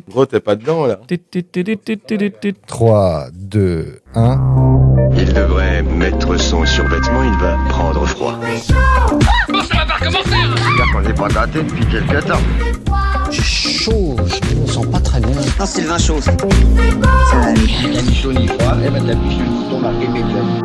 Gros, t'es pas dedans, là. 3, 2, 1. Il devrait mettre son survêtement, il va prendre froid. Bon, ça va pas recommencer. J'espère qu'on n'est pas gâté depuis quelques temps. J'ai chaud, je me sens pas très bien. Non, c'est le vin chaud, ça. Ni chaud ni froid, et ben t'appuies sur le bouton marqué médium.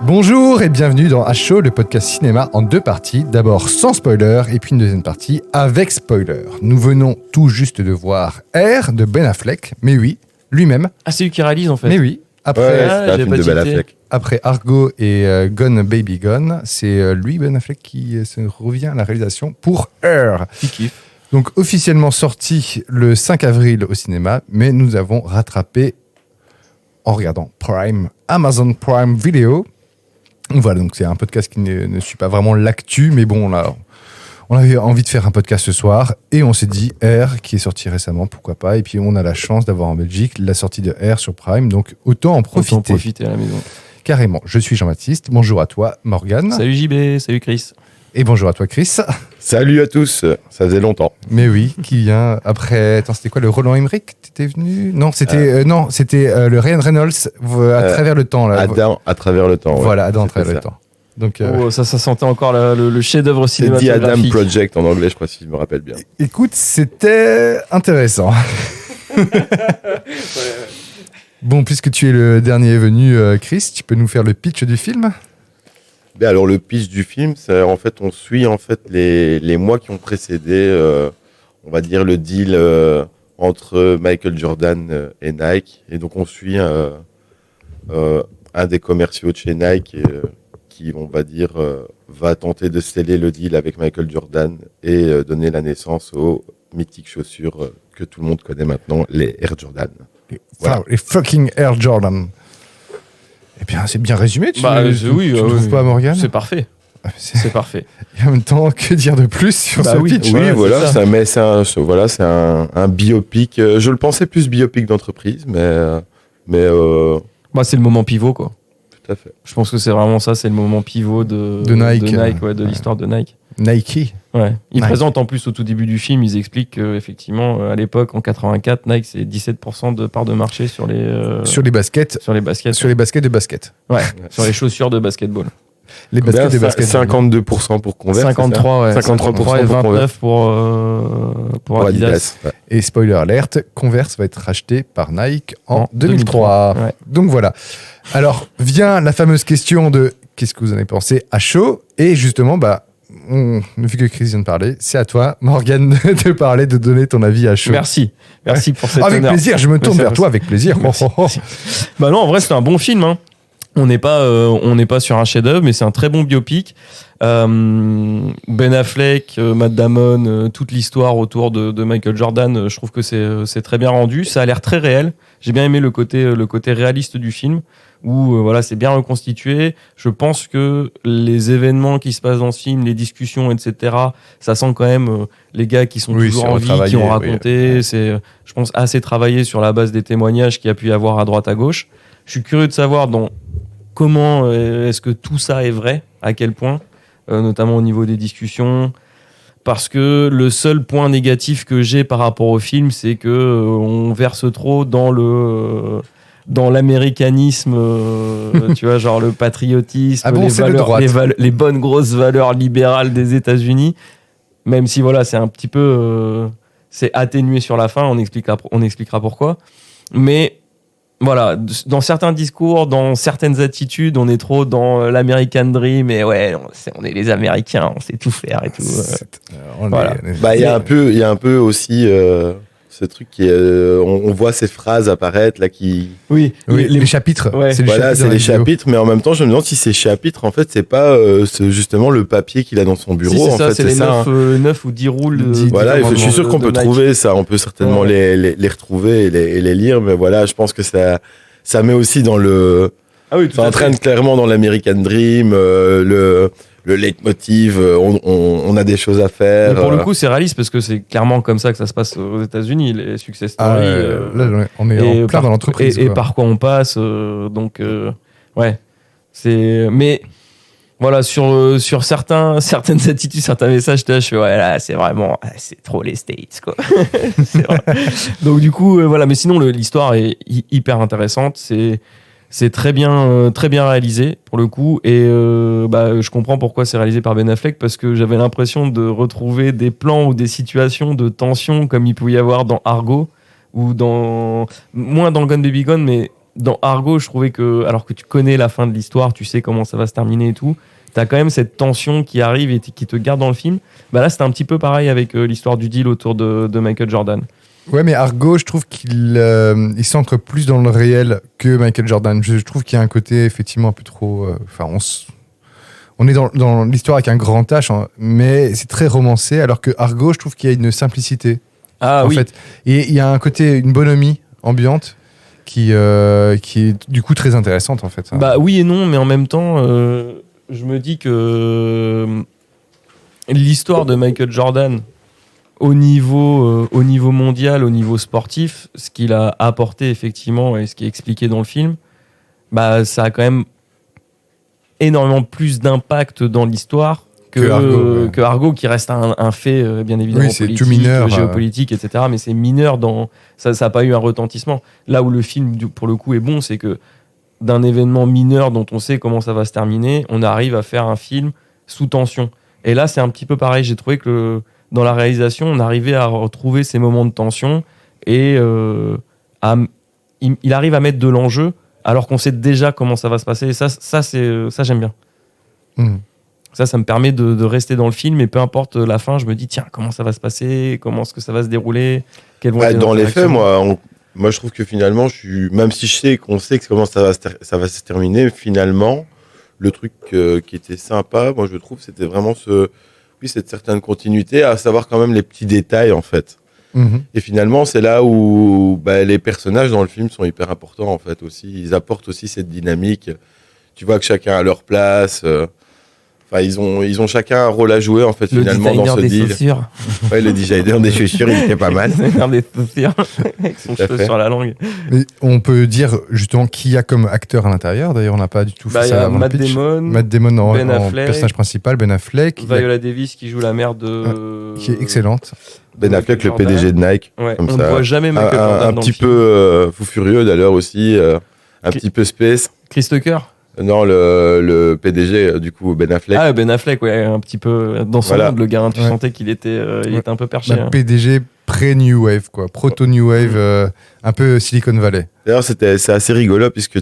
Bonjour et bienvenue dans H-Show, le podcast cinéma en deux parties. D'abord sans spoiler et puis une deuxième partie avec spoiler. Nous venons tout juste de voir R de Ben Affleck, mais oui, lui-même. Ah, c'est lui qui réalise en fait. Mais oui, après, Ouais, c'est un j'ai film pas de Ben tilté. Affleck. après Argo et Gone Baby Gone, c'est lui, Ben Affleck, qui se revient à la réalisation pour R. Qui kiffe. Donc officiellement sorti le 5 avril au cinéma, mais nous avons rattrapé en regardant Prime, Amazon Prime Video. Voilà, donc c'est un podcast qui ne suit pas vraiment l'actu, mais bon, là, on avait envie de faire un podcast ce soir, et on s'est dit R, qui est sorti récemment, pourquoi pas, et puis on a la chance d'avoir en Belgique la sortie de R sur Prime, donc autant en profiter. Autant profiter à la maison. Carrément. Je suis Jean-Baptiste, bonjour à toi Morgane, Salut JB, salut Chris. et bonjour à toi Chris. Salut à tous, ça faisait longtemps. Mais oui, qui vient après. Attends, c'était quoi, le Roland Emmerich? T'étais venu? Non, c'était le Ryan Reynolds à travers le temps. Là. Adam à travers le temps. Ouais. Voilà, Adam à C'était travers le ça. temps. Donc, Oh, ça sentait encore le chef-d'œuvre C'est The cinématographique. Adam Project en anglais, je crois, si je me rappelle bien. écoute, c'était intéressant. Bon, puisque tu es le dernier venu, Chris, tu peux nous faire le pitch du film? Ben alors, le pitch du film, c'est en fait, on suit en fait les mois qui ont précédé, on va dire, le deal entre Michael Jordan et Nike. Et donc, on suit un des commerciaux de chez Nike qui, on va dire, va tenter de sceller le deal avec Michael Jordan et donner la naissance aux mythiques chaussures que tout le monde connaît maintenant, les Air Jordan. Voilà. Enfin, les fucking Air Jordan. Eh bien, c'est bien résumé, tu Oui, tu trouves pas, Morgane? C'est parfait. C'est parfait. Et en même temps, que dire de plus sur Bah ce oui, pitch? Oui, Voilà, c'est voilà, ça. c'est un biopic. Je le pensais plus biopic d'entreprise, mais Bah, c'est le moment pivot, quoi. tout à fait. Je pense que c'est vraiment ça, c'est le moment pivot de Nike. De l'histoire de Nike. Nike. Ouais. Ils Nike. présentent en plus au tout début du film, ils expliquent qu'effectivement, à l'époque, en 84, Nike, c'est 17% de part de marché sur les, Sur les baskets. sur les baskets. Sur les baskets de basket. Ouais, sur les chaussures de basketball. Les baskets de basket. 52% pour Converse. 53, ouais. 53% et pour 29 pour Adidas. Ouais. Et spoiler alerte, Converse va être racheté par Nike en 2003. Ouais. Donc voilà. Alors vient la fameuse question de qu'est-ce que vous en avez pensé à chaud? Et justement, vu que Chris vient de parler, c'est à toi, Morgane, de parler, de donner ton avis à chaud. Merci pour cet Avec honneur. plaisir, je me tourne Merci, vers toi avec plaisir. Merci. Bah non, en vrai, c'est un bon film. Hein. On n'est pas sur un chef-d'œuvre, mais c'est un très bon biopic. Ben Affleck, Matt Damon, toute l'histoire autour de Michael Jordan, je trouve que c'est très bien rendu. Ça a l'air très réel. J'ai bien aimé le côté réaliste du film, où voilà, c'est bien reconstitué. Je pense que les événements qui se passent dans ce film, les discussions, etc., ça sent quand même les gars qui sont Oui, toujours c'est en vie, qui retravaillé, ont oui. raconté. C'est, je pense, assez travaillé sur la base des témoignages qu'il y a pu y avoir à droite à gauche. Je suis curieux de savoir comment est-ce que tout ça est vrai, à quel point, notamment au niveau des discussions. Parce que le seul point négatif que j'ai par rapport au film, c'est que on verse trop dans l'américanisme, tu vois, genre le patriotisme, Ah bon, c'est de droite. les bonnes grosses valeurs libérales des États-Unis. Même si voilà, c'est un petit peu, c'est atténué sur la fin, on expliquera pourquoi. Mais voilà, dans certains discours, dans certaines attitudes, on est trop dans l'American Dream et ouais, on est les Américains, on sait tout faire et tout. Voilà. Bah, il y a un peu aussi ce truc qui on voit ces phrases apparaître là qui. Oui, les chapitres. Ouais. C'est Voilà, c'est dans la les vidéo. chapitres, mais en même temps, je me demande si ces chapitres, en fait, c'est pas c'est justement le papier qu'il a dans son bureau. Si, c'est en ça, fait, c'est les ça, 9 ou 10 rôles. Voilà, je suis sûr qu'on peut trouver ça, on peut certainement Ouais. les retrouver et les lire, mais voilà, je pense que ça met aussi dans le. Ah oui, tout Ça à entraîne fait. clairement dans l'American Dream, le leitmotiv, on a des choses à faire. Mais pour le coup, c'est réaliste parce que c'est clairement comme ça que ça se passe aux États-Unis, les success Ah, stories. là, on est en plein dans l'entreprise. Et quoi. par quoi on passe. Donc, ouais. Mais voilà, sur certaines attitudes, certains messages, je fais, ouais, là, c'est vraiment, c'est trop les States, quoi. C'est vrai. Donc, du coup, voilà. Mais sinon, l'histoire est hyper intéressante. C'est très bien réalisé, pour le coup. Et je comprends pourquoi c'est réalisé par Ben Affleck, parce que j'avais l'impression de retrouver des plans ou des situations de tension comme il pouvait y avoir dans Argo, ou moins dans Gone Baby Gone, mais dans Argo, je trouvais que, alors que tu connais la fin de l'histoire, tu sais comment ça va se terminer et tout, t'as quand même cette tension qui arrive et qui te garde dans le film. Bah là, c'était un petit peu pareil avec l'histoire du deal autour de Michael Jordan. Ouais, mais Argo, je trouve qu'il il s'ancre plus dans le réel que Michael Jordan. Je trouve qu'il y a un côté effectivement un peu trop. On est dans l'histoire avec un grand H, hein, mais c'est très romancé, alors que Argo, je trouve qu'il y a une simplicité. Ah en oui. fait. Et il y a un côté, une bonhomie ambiante qui est du coup très intéressante en fait. Bah oui et non, mais en même temps, je me dis que l'histoire de Michael Jordan au niveau mondial, au niveau sportif, ce qu'il a apporté effectivement et ce qui est expliqué dans le film, bah ça a quand même énormément plus d'impact dans l'histoire que Argo, qui reste un fait bien évidemment c'est politique, tout mineur, géopolitique, etc. Mais c'est mineur, ça n'a pas eu un retentissement. Là où le film, pour le coup, est bon, c'est que d'un événement mineur dont on sait comment ça va se terminer, on arrive à faire un film sous tension. Et là, c'est un petit peu pareil. J'ai trouvé que dans la réalisation, on arrivait à retrouver ces moments de tension et il arrive à mettre de l'enjeu alors qu'on sait déjà comment ça va se passer. Et ça j'aime bien. Mmh. Ça me permet de rester dans le film, et peu importe la fin, je me dis, tiens, comment ça va se passer, comment est-ce que ça va se dérouler, quelles vont être les Dans les faits, interactions. moi, je trouve que finalement, même si je sais qu'on sait comment ça va se terminer, finalement, le truc qui était sympa, moi, je trouve, c'était vraiment cette certaine continuité, à savoir quand même les petits détails, en fait. Mmh. Et finalement, c'est là où les personnages dans le film sont hyper importants, en fait, aussi. Ils apportent aussi cette dynamique. Tu vois que chacun a leur place. Ils ont chacun un rôle à jouer, en fait, Le finalement, dans designer ce des deal. chaussures. Ouais, le designer des chaussures, il était pas mal. Le designer des chaussures, avec son Tout à cheveu fait. sur la langue. Mais on peut dire justement qui y a comme acteur à l'intérieur. D'ailleurs, on n'a pas du tout fait Il y ça a avant Matt le pitch. Damon, Matt Damon Ben en Affleck, personnage principal, Ben Affleck, Viola Davis qui joue la mère de... qui est excellente. Ben Affleck, le Jordan. PDG de Nike. Ouais, comme on ça. ne voit jamais Michael Jordan Un dans petit le film. peu fou furieux, d'ailleurs, aussi. Un petit peu space. Chris Tucker. Non, le PDG, du coup, Ben Affleck. Ah, Ben Affleck, ouais, un petit peu dans son Voilà. monde, le gars, tu Ouais. sentais qu'il était, il était un peu perché. Bah, hein. PDG pré-New Wave, quoi. Proto-New Wave, un peu Silicon Valley. D'ailleurs, c'est assez rigolo, puisque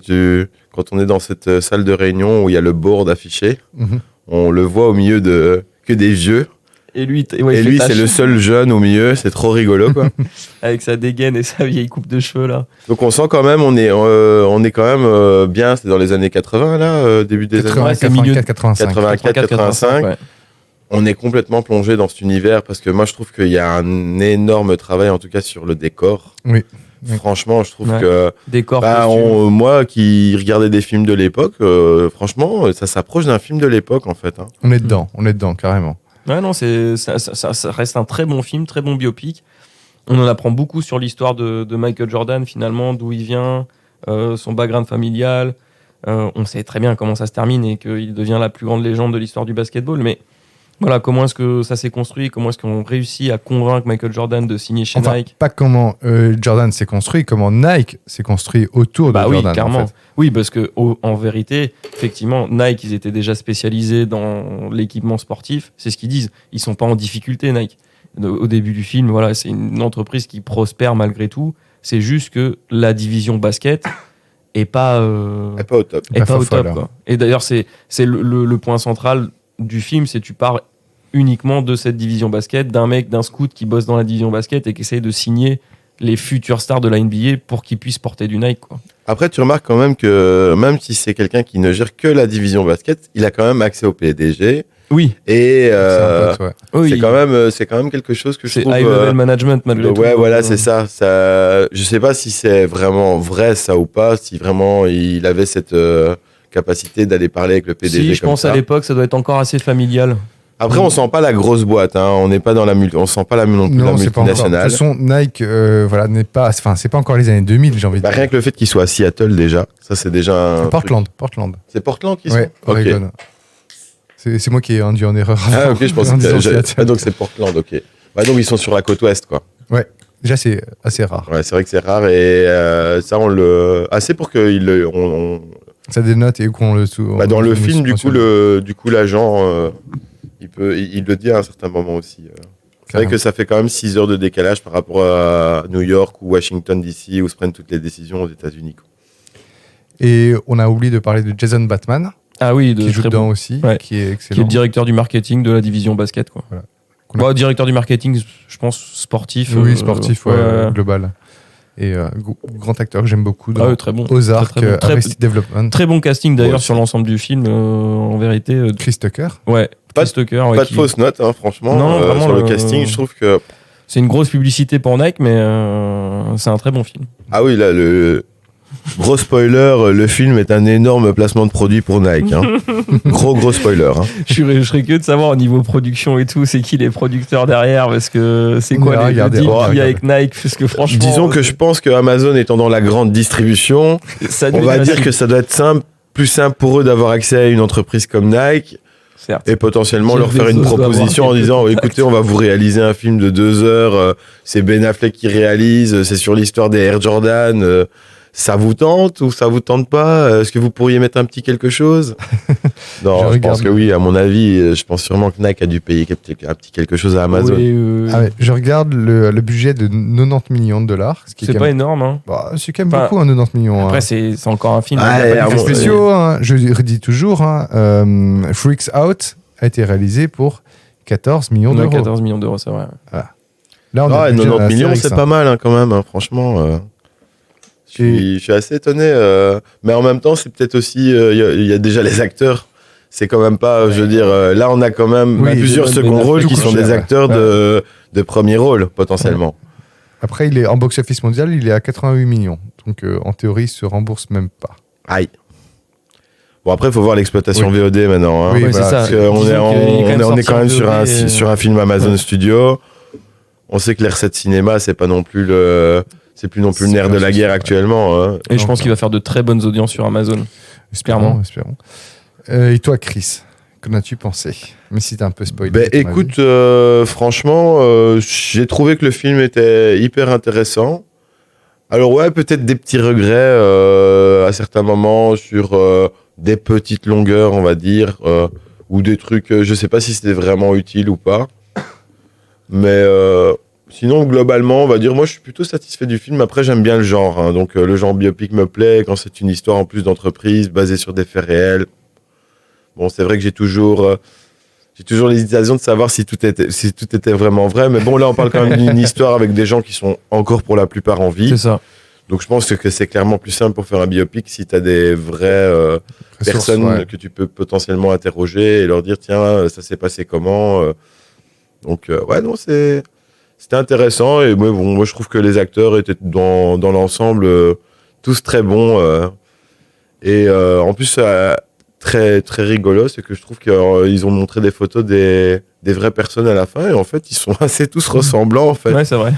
quand on est dans cette salle de réunion où il y a le board affiché, Mhm. on le voit au milieu que des vieux. Et lui, Et lui, c'est le seul jeune au milieu. C'est trop rigolo, quoi. avec sa dégaine et sa vieille coupe de cheveux, là. Donc, on sent quand même, on est quand même bien. C'est dans les années 80, là, début des années 80, c'est milieu 84, 85. 85. ouais. On est complètement plongé dans cet univers, parce que moi, je trouve qu'il y a un énorme travail, en tout cas, sur le décor. Oui. Oui. Franchement, je trouve Ouais. que Décor, costume. moi qui regardais des films de l'époque, franchement, ça s'approche d'un film de l'époque, en fait. Hein. On est dedans, carrément. Ouais, non, ça reste un très bon film, très bon biopic. On en apprend beaucoup sur l'histoire de Michael Jordan, finalement, d'où il vient, son background familial. On sait très bien comment ça se termine et qu'il devient la plus grande légende de l'histoire du basketball. Mais voilà, comment est-ce que ça s'est construit? Comment est-ce qu'on réussit à convaincre Michael Jordan de signer chez Enfin, Nike? pas comment Jordan s'est construit, comment Nike s'est construit autour Bah de oui, Jordan. clairement. En fait. Oui, parce que en vérité, effectivement, Nike, ils étaient déjà spécialisés dans l'équipement sportif. C'est ce qu'ils disent. Ils sont pas en difficulté, Nike. Au début du film, voilà, c'est une entreprise qui prospère malgré tout. C'est juste que la division basket est pas Pas au top. est pas au folle, top, hein. quoi. Et d'ailleurs, c'est le point central du film, c'est tu pars uniquement de cette division basket, d'un scout qui bosse dans la division basket et qui essaye de signer les futures stars de la NBA pour qu'ils puissent porter du Nike, quoi. Après, tu remarques quand même que même si c'est quelqu'un qui ne gère que la division basket, il a quand même accès au PDG. Oui, Et C'est un pote, ouais. oui. c'est quand même quelque chose que je C'est trouve. high level management malgré tout. Ouais, voilà, c'est ça. Je sais pas si c'est vraiment vrai ça ou pas, si vraiment il avait cette capacité d'aller parler avec le PDG. Si, je comme pense ça. à l'époque, ça doit être encore assez familial. Après, on sent pas la grosse boîte, hein. On n'est pas dans on sent pas non plus la Non, c'est pas encore. De toute multinationale. façon, Nike, voilà, n'est pas. Enfin, c'est pas encore les années 2000, j'ai envie de Bah, dire. rien que le fait qu'il soit à Seattle déjà, ça c'est déjà un. C'est truc. Portland. C'est Portland qui Ouais, sont. Ok. Oregon. C'est moi qui ai induit en erreur. Ah, ok, je pensais En que disant j'avais- Seattle. Ah, donc c'est Portland, ok. Bah, donc ils sont sur la côte ouest, quoi. Déjà, c'est assez rare. Ouais, c'est vrai que c'est rare et ça, on le. Assez pour qu'il le. Ça dénote et qu'on le sous. Bah, dans on le le film, du mentionne. coup, l'agent, il le dit à un certain moment aussi. C'est vrai Carrément. que ça fait quand même 6 heures de décalage par rapport à New York ou Washington DC où se prennent toutes les décisions aux États-Unis, quoi. Et on a oublié de parler de Jason Bateman, Ah oui, qui joue très dedans bon. aussi, Ouais. qui est Qui est excellent. le directeur du marketing de la division basket, quoi. Voilà. Directeur du marketing, je pense, sportif. Oui, sportif, global. Et grand acteur que j'aime beaucoup dans Ah ouais, très bon. Ozark, Très, très bon. Très- Arrested Development, Très bon casting d'ailleurs Ouais, sur aussi. l'ensemble du film, en vérité. Chris Tucker. Ouais, Pas Chris Tucker. Ouais, Pas de qui- fausses notes, hein, franchement. Non, vraiment, sur le casting, je trouve que. C'est une grosse publicité pour Nike, mais c'est un très bon film. Ah oui, là, le. Gros spoiler, le film est un énorme placement de produit pour Nike. Hein. gros spoiler. Hein. Je serais curieux de savoir au niveau production et tout, c'est qui les producteurs derrière, parce que c'est On quoi ira le regarder, deal on va qu'il y a regarder. avec Nike, parce que franchement. Disons que je pense que Amazon étant dans la grande distribution, ça on devient va dire facile. que ça doit être plus simple pour eux d'avoir accès à une entreprise comme Nike Certes. et potentiellement Jeff leur faire une Bezos doit proposition en avoir disant quelques écoutez, on va vous réaliser un film de 2 heures, c'est Ben Affleck qui réalise, c'est sur l'histoire des Air Jordan. Ça vous tente ou ça vous tente pas? Est-ce que vous pourriez mettre un petit quelque chose? Non, Je je regarde. pense que oui, à mon avis, je pense sûrement que Nike a dû payer un petit quelque chose à Amazon. Oui, Ah ouais, je regarde le budget de 90 millions de dollars. Ce qui est c'est quand pas même, énorme. Hein. c'est quand même Enfin, beaucoup, 90 millions. Après, hein. c'est encore un film. Ah, il y a pas et d'effets à mon- spéciaux. Spéciaux, hein, je redis toujours, Freaks Out a été réalisé pour 14 millions Ouais, d'euros. 14 millions d'euros, c'est vrai. Là, on a Ah, le budget 90 d'un millions, Astérix, c'est hein. pas mal hein, quand même, hein, franchement. Je suis assez étonné. Mais en même temps, c'est peut-être aussi. Il y a déjà les acteurs. C'est quand même pas. Je veux dire, là, on a quand même Oui, plusieurs Ben seconds Affleck, rôles qui tout sont cher, des ouais. acteurs de premier rôle, potentiellement. Après, il est en box-office mondial, il est à 88 millions. Donc, en théorie, il se rembourse même pas. Aïe. Bon, après, il faut voir l'exploitation Oui. VOD maintenant. Hein. Oui, Ouais, voilà, c'est ça. Parce qu'on Disons est, qu'il on est sorti quand même en sur VOD, sur un film Amazon ouais. Studio. On sait que les recettes cinéma, c'est pas non plus le. C'est plus non plus le C'est nerf pas de la un guerre souci, actuellement. Hein. Et je Donc, pense qu'il va faire de très bonnes audiences sur Amazon. Espérons. Et toi, Chris, qu'en as-tu pensé? Mais si t'as un peu spoilé. Ben à ton avis. écoute, franchement, j'ai trouvé que le film était hyper intéressant. Alors ouais, peut-être des petits regrets à certains moments sur des petites longueurs, on va dire, ou des trucs, je sais pas si c'était vraiment utile ou pas. Mais sinon, globalement, on va dire, moi je suis plutôt satisfait du film. Après, j'aime bien le genre, hein. Donc le genre biopic me plaît quand c'est une histoire en plus d'entreprise basée sur des faits réels. Bon, c'est vrai que j'ai toujours l'hésitation de savoir si tout était vraiment vrai. Mais bon, là, on parle quand même d'une histoire avec des gens qui sont encore pour la plupart en vie. C'est ça. Donc, je pense que c'est clairement plus simple pour faire un biopic si tu as des vraies Ressources, personnes ouais. que tu peux potentiellement interroger et leur dire, tiens, ça s'est passé comment Donc, ouais, non, c'était intéressant. Et moi, je trouve que les acteurs étaient dans l'ensemble tous très bons. Et en plus, très très rigolo, c'est que je trouve qu'ils ont montré des photos des vraies personnes à la fin et en fait ils sont assez tous ressemblants en fait. Ouais, c'est vrai.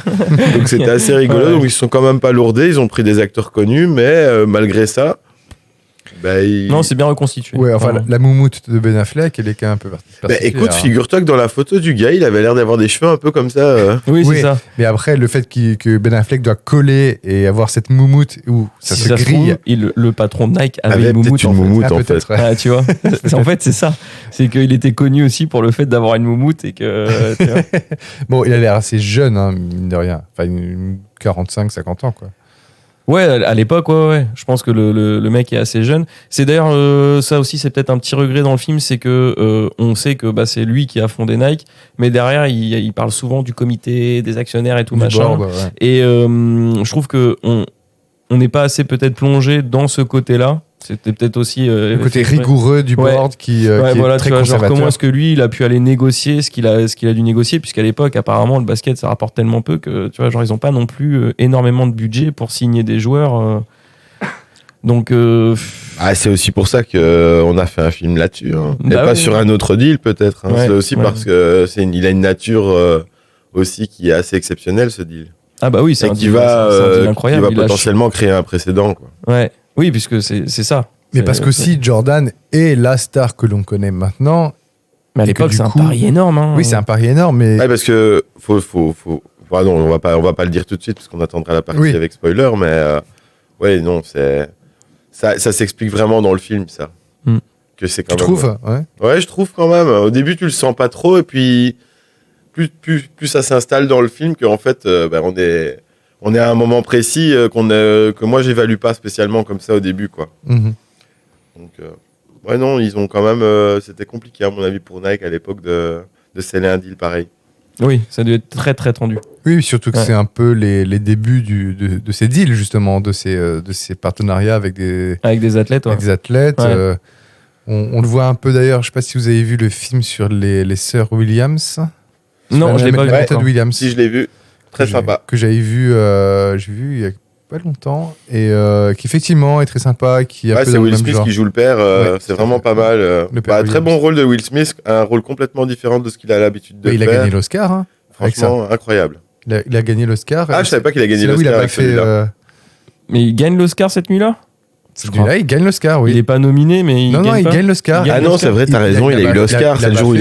Donc c'était assez rigolo. Ouais. Donc ils sont quand même pas lourdés, ils ont pris des acteurs connus, mais malgré ça, Non, c'est bien reconstitué. Ouais, enfin, Vraiment. la moumoute de Ben Affleck, elle est quand même un peu particulière. écoute, figure-toi que dans la photo du gars, il avait l'air d'avoir des cheveux un peu comme ça. Oui, Oui. c'est ça. Mais après, le fait que Ben Affleck doit coller et avoir cette moumoute où ça Si se ça se trouve, grille. le patron de Nike avait Avait une moumoute. peut-être une en fait. moumoute Ah, en fait. peut-être, ouais. Ah, tu vois. En fait, c'est ça. C'est qu'il était connu aussi pour le fait d'avoir une moumoute et que. Tu vois. Bon, il a l'air assez jeune, hein, mine de rien. Enfin, 45, 50 ans, quoi. Ouais, à l'époque, ouais. Je pense que le mec est assez jeune. C'est d'ailleurs ça aussi, c'est peut-être un petit regret dans le film, c'est que on sait que c'est lui qui a fondé Nike, mais derrière, il parle souvent du comité, des actionnaires et tout Du machin. board, ouais. Et je trouve que on n'est pas assez peut-être plongé dans ce côté-là. C'était peut-être aussi Le côté fait exprès. rigoureux du Ouais. board qui Ouais, est voilà, très tu vois, genre conservateur. comment est-ce que lui il a pu aller négocier ce qu'il a dû négocier, puisqu'à l'époque apparemment le basket ça rapporte tellement peu que tu vois, genre ils ont pas non plus énormément de budget pour signer des joueurs. Donc Ah, c'est aussi pour ça qu'on a fait un film là-dessus. Hein. Et Bah pas oui. sur un autre deal peut-être. Hein. Ouais, C'est aussi ouais. parce que il a une nature aussi qui est assez exceptionnelle ce deal. ah bah oui, c'est Et un qui deal, va, c'est un deal qui incroyable. va Il a- potentiellement créer un précédent. Quoi. Ouais. Oui, puisque c'est ça. Mais C'est- parce qu'aussi, Jordan est la star que l'on connaît maintenant Mais à Et que l'époque, du c'est un coup- pari énorme. Hein. Oui, c'est un pari énorme, mais Ouais, parce que ouais, non, on va pas le dire tout de suite parce qu'on attendra la partie Oui. avec spoiler, mais ouais, non, ça s'explique vraiment dans le film, ça. Mm. Que c'est tu quand même. trouves ouais. Ouais, je trouve quand même. Au début, tu le sens pas trop, et puis plus ça s'installe dans le film, qu'en fait, on est à un moment précis que moi j'évalue pas spécialement comme ça au début, quoi. Mhm. Donc, ouais, non, ils ont quand même. C'était compliqué à mon avis pour Nike à l'époque de sceller un deal pareil. Oui, ça a dû être très très tendu. Oui, surtout que Ouais. c'est un peu les débuts de ces deals, justement, de ces partenariats avec Avec des athlètes, ouais. avec des athlètes. Ouais. On le voit un peu d'ailleurs, je sais pas si vous avez vu le film sur les sœurs Williams. Non, je l'ai pas vu. La méthode encore. Williams. Si je l'ai vu, très que sympa. Que j'avais vu, j'ai vu il y a pas longtemps, et qui effectivement est très sympa, qui est un Ouais, peu c'est dans le Will même Smith genre. qui joue le père, Ouais, c'est tout à vraiment fait. pas mal. Le père Très Williams. bon rôle de Will Smith, un rôle complètement différent de ce qu'il a l'habitude de Ouais, il a faire. gagné l'Oscar, hein, avec ça. Franchement, incroyable. Il a gagné l'Oscar. Ah, je savais pas qu'il a gagné C'est là où il l'Oscar a pas avec fait. celui-là. Mais il gagne l'Oscar cette nuit-là? Celui-là, il gagne l'Oscar, oui. Il est pas nominé, mais il Non, gagne il pas. gagne l'Oscar. Il gagne Ah non, c'est vrai, t'as raison, il a eu l'Oscar. C'est le jour où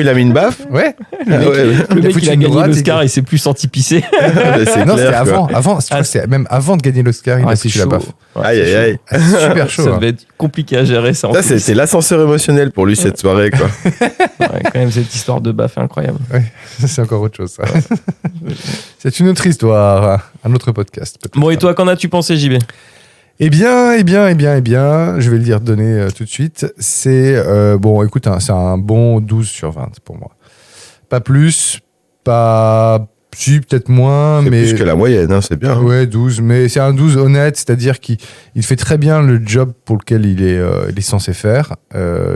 il a mis une baffe. Ouais. Le mec, Ah ouais, le Il a mec, foutu il a une gagné droite, l'Oscar, il s'est plus senti pisser. C'est Non, c'était clair, quoi. avant. Je crois que c'est même avant de gagner l'Oscar, il a c'est foutu la chaud. baffe. Ouais, Aïe, c'est aïe, chaud. aïe. Super chaud. Ça hein. devait être compliqué à gérer ça. en Ça, coulisses. c'est l'ascenseur émotionnel pour lui cette soirée, quoi. Ouais, quand même, cette histoire de baffe est incroyable. C'est encore autre chose, ça. C'est une autre histoire, un autre podcast. peut-être. Bon, et toi, qu'en as-tu pensé, JB? Eh bien, je vais le dire donner tout de suite. C'est, bon, écoute, hein, c'est un bon 12 sur 20 pour moi. Pas plus, pas... Si, peut-être moins, C'est mais... plus que la moyenne, hein, c'est bien. hein. Ouais, 12, mais c'est un 12 honnête, c'est-à-dire qu'il fait très bien le job pour lequel il est censé faire.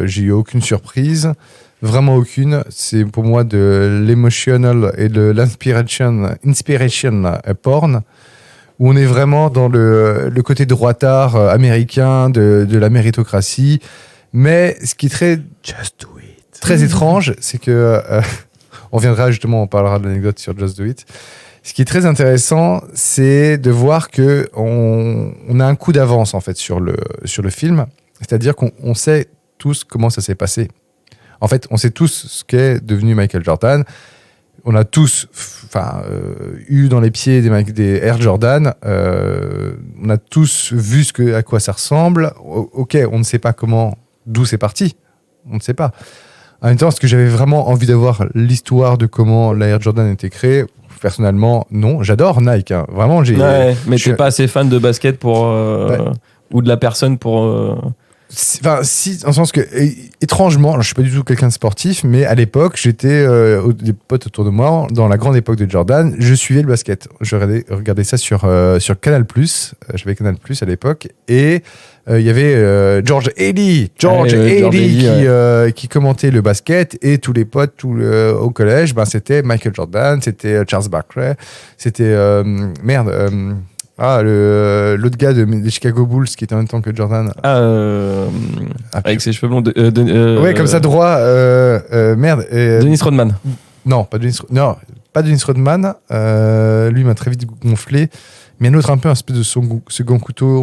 J'ai eu aucune surprise, vraiment aucune. C'est pour moi de l'emotional et de l'inspiration porn, où on est vraiment dans le côté droitard américain de la méritocratie. Mais ce qui est très étrange, c'est que... on reviendra justement, on parlera de l'anecdote sur Just Do It. Ce qui est très intéressant, c'est de voir que on a un coup d'avance en fait sur le film. C'est-à-dire qu'on sait tous comment ça s'est passé. En fait, on sait tous ce qu'est devenu Michael Jordan. On a tous eu dans les pieds des Air Jordan. On a tous vu à quoi ça ressemble. Ok, on ne sait pas d'où c'est parti. On ne sait pas. En même temps, est-ce que j'avais vraiment envie d'avoir l'histoire de comment la Air Jordan a été créée? Personnellement, non. J'adore Nike. Hein. Vraiment, Ouais, mais je suis- t'es pas assez fan de basket pour. Ou de la personne pour. Enfin, si, en sens que, étrangement, je suis pas du tout quelqu'un de sportif, mais à l'époque, j'étais, des potes autour de moi, dans la grande époque de Jordan, je suivais le basket. Je regardais ça sur Canal+, j'avais Canal+, à l'époque, et il y avait George Haley George Haley, qui commentait le basket, et tous les potes au collège, c'était Michael Jordan, c'était Charles Barkley, c'était, l'autre gars des Chicago Bulls qui était en même temps que Jordan. Avec ses cheveux blonds. Ouais, comme ça, droit. Dennis Rodman. Non, pas Dennis Rodman. Lui m'a très vite gonflé. Mais un autre, un peu un espèce de second couteau.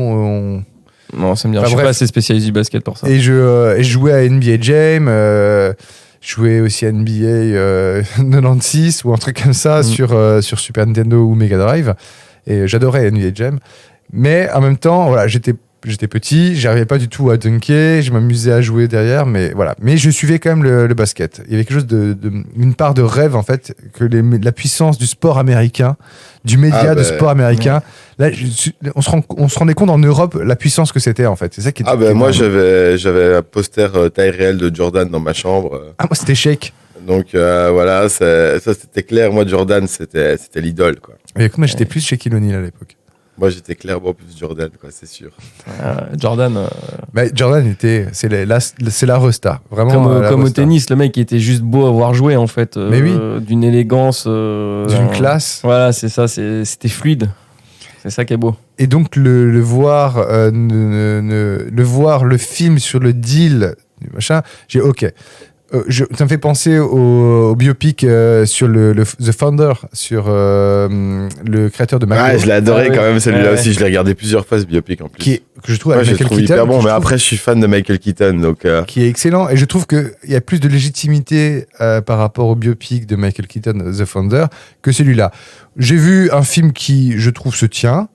Non, ça me dit rien. Enfin, Je suis bref. pas assez spécialisé du basket pour ça. Et je jouais à NBA Jam. Je jouais aussi à NBA 96 ou un truc comme ça sur Super Nintendo ou Mega Drive. Et j'adorais NBA Jam. Mais en même temps, voilà, j'étais petit, j'arrivais pas du tout à dunker, je m'amusais à jouer derrière, mais voilà. Mais je suivais quand même le basket. Il y avait quelque chose une part de rêve, en fait, que la puissance du sport américain, du média de sport américain, là, on se rendait compte en Europe la puissance que c'était, en fait. C'est ça qui était. Moi, j'avais un poster taille réelle de Jordan dans ma chambre. Ah, moi, c'était Shake. Donc voilà, ça c'était clair. Moi, Jordan, c'était l'idole, quoi. Et moi, j'étais plus Shaquille O'Neal à l'époque. Moi, j'étais clairement plus Jordan, quoi, c'est sûr. Jordan. Jordan c'est la restar. Vraiment. Comme au tennis, le mec était juste beau à voir jouer, en fait. Mais oui. D'une élégance. D'une classe. Voilà, c'est ça. C'était fluide. C'est ça qui est beau. Et donc, le voir le film sur le deal, machin, j'ai OK. Ça me fait penser au biopic sur The Founder, sur le créateur de McDo. Ouais, je l'ai adoré quand même celui-là Ouais. aussi. Je l'ai regardé plusieurs fois ce biopic en plus. Que je trouve Ouais, avec je le Michael trouve Keaton. hyper bon, que je mais trouve après je suis fan de Michael Keaton, donc qui est excellent. Et je trouve qu'il y a plus de légitimité par rapport au biopic de Michael Keaton, The Founder, que celui-là. J'ai vu un film qui, je trouve, se tient.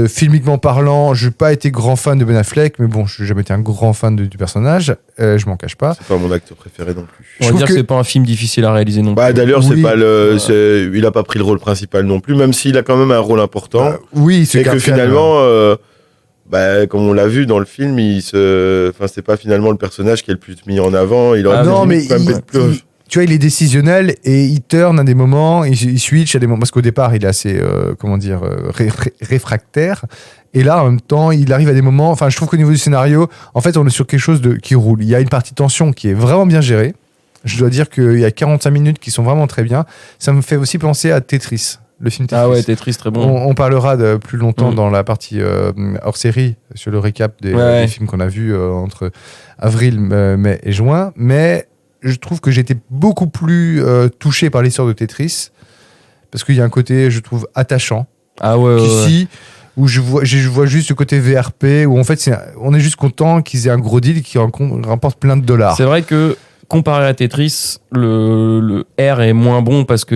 Filmiquement parlant, je n'ai pas été grand fan de Ben Affleck, mais bon, je n'ai jamais été un grand fan du personnage. Je m'en cache pas. c'est pas mon acteur préféré non plus. On va trouve dire que que- c'est pas un film difficile à réaliser non plus. Bah d'ailleurs, Oui. c'est pas il a pas pris le rôle principal non plus, même s'il a quand même un rôle important. Oui, C'est que finalement, comme on l'a vu dans le film, c'est pas finalement le personnage qui est le plus mis en avant. Il aurait Ah, pu non, mais quand même être plus. tu vois, il est décisionnel et il turn à des moments, il switch à des moments, parce qu'au départ, il est assez, réfractaire. Et là, en même temps, il arrive à des moments, enfin, je trouve qu'au niveau du scénario, en fait, on est sur quelque chose qui roule. Il y a une partie tension qui est vraiment bien gérée. Je dois dire qu'il y a 45 minutes qui sont vraiment très bien. Ça me fait aussi penser à Tetris, le film Tetris. Ah ouais, Tetris, très bon. On parlera de plus longtemps Mm. dans la partie hors série sur le récap des Ouais. films qu'on a vus entre avril, mai et juin. Mais je trouve que j'ai été beaucoup plus touché par l'histoire de Tetris parce qu'il y a un côté, je trouve, attachant. Ah ouais, ouais, ouais. Qu'ici, où je vois juste le côté VRP, où en fait, on est juste content qu'ils aient un gros deal qui rapporte plein de dollars. C'est vrai que comparé à Tetris, le R est moins bon parce que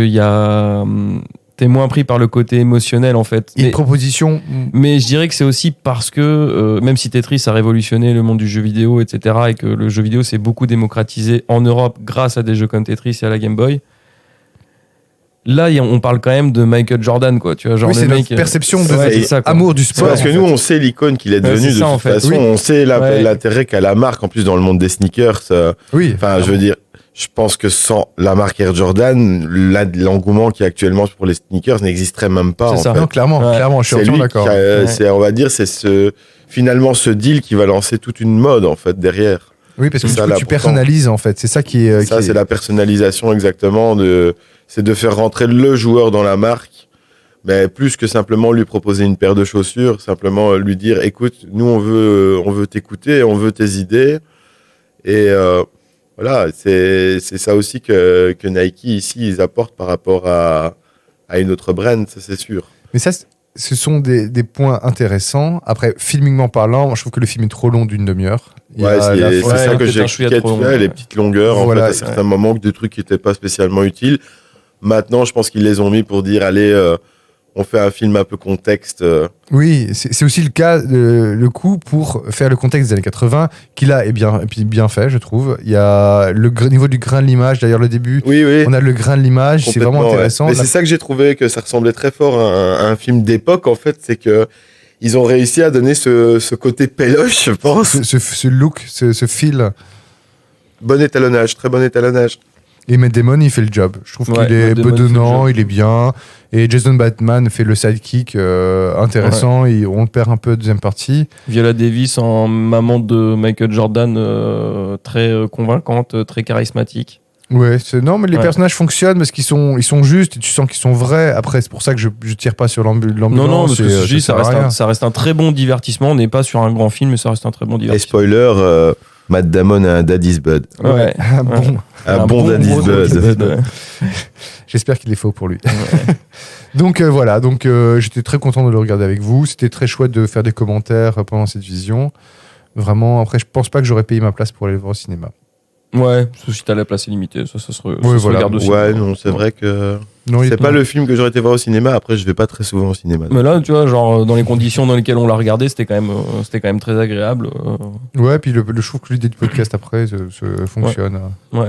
t'es moins pris par le côté émotionnel en fait. Et une proposition. Mais je dirais que c'est aussi parce que, même si Tetris a révolutionné le monde du jeu vidéo, etc., et que le jeu vidéo s'est beaucoup démocratisé en Europe grâce à des jeux comme Tetris et à la Game Boy, là, on parle quand même de Michael Jordan, quoi. Tu vois, genre Oui, le c'est mec, notre perception de ouais, c'est ça, quoi. amour du C'est sport. parce que en nous, fait. on sait l'icône qu'il est Ouais, devenu c'est de ça, en toute fait. façon. Oui. On sait Ouais. l'intérêt qu'a la marque, en plus dans le monde des sneakers. Oui. Enfin, je veux dire, je pense que sans la marque Air Jordan, l'engouement qui est actuellement pour les sneakers n'existerait même pas. C'est En ça. fait. Non, clairement, Ouais. clairement, je suis C'est entièrement lui d'accord. qui a- Ouais. c'est, on va dire, finalement ce deal qui va lancer toute une mode en fait derrière. Oui, parce que C'est du ça, coup, là, tu pourtant. personnalises en fait. C'est ça qui est. Ça, qui est- c'est la personnalisation exactement. C'est de faire rentrer le joueur dans la marque, mais plus que simplement lui proposer une paire de chaussures, simplement lui dire, écoute, nous on veut t'écouter, on veut tes idées, et voilà, c'est ça aussi que Nike ici ils apportent par rapport à une autre brand, ça c'est sûr. Mais ça, ce sont des points intéressants. Après, filmiquement parlant, moi, je trouve que le film est trop long d'une demi-heure. Il y Ouais, a c'est la c'est fin- Ouais, ça que peut-être j'ai un chouïa expliqué trop tout long, à l'heure, les ouais. petites longueurs, Voilà, en fait, à certains moments, que des trucs qui n'étaient pas spécialement utiles. Maintenant, je pense qu'ils les ont mis pour dire, allez, on fait un film un peu contexte. Oui, c'est aussi le cas, le coup pour faire le contexte des années 80, qui là est bien fait, je trouve. Il y a le niveau du grain de l'image, d'ailleurs le début, Oui, oui. on a le grain de l'image, c'est Complètement, vraiment ouais. intéressant. Mais La- c'est ça que j'ai trouvé que ça ressemblait très fort à un film d'époque, en fait, c'est que ils ont réussi à donner ce côté péloche, je pense. ce look, ce feel. Bon étalonnage, très bon étalonnage. Et Matt Damon, il fait le job. Je trouve Ouais, qu'il est Matt Damon bedonnant, fait le job. il est bien. Et Jason Bateman fait le sidekick intéressant. On le perd un peu deuxième partie. Viola Davis en maman de Michael Jordan, très convaincante, très charismatique. Ouais, non, mais les Ouais. personnages fonctionnent parce qu'ils sont justes et tu sens qu'ils sont vrais. Après, c'est pour ça que je tire pas sur l'ambulance. Non, parce que et, je dis, ça sert à rien. reste un très bon divertissement. On n'est pas sur un grand film, mais ça reste un très bon Et divertissement. spoiler, Matt Damon a un daddy's bud. Ouais. Ah, bon. Un bon daddy's gros bud. daddy's bud, ouais. J'espère qu'il est faux pour lui. Donc voilà, j'étais très content de le regarder avec vous. C'était très chouette de faire des commentaires pendant cette vision. Vraiment, après, je pense pas que j'aurais payé ma place pour aller le voir au cinéma. Ouais, sauf si t'as la place est limitée, ça se voilà. regarde aussi. Ouais, non, c'est vrai que Non, c'est pas le film que j'aurais été voir au cinéma. Après, je vais pas très souvent au cinéma. Mais là, tu vois, genre, dans les conditions dans lesquelles on l'a regardé, c'était quand même très agréable. Ouais, puis je trouve que l'idée du podcast après fonctionne. Ouais,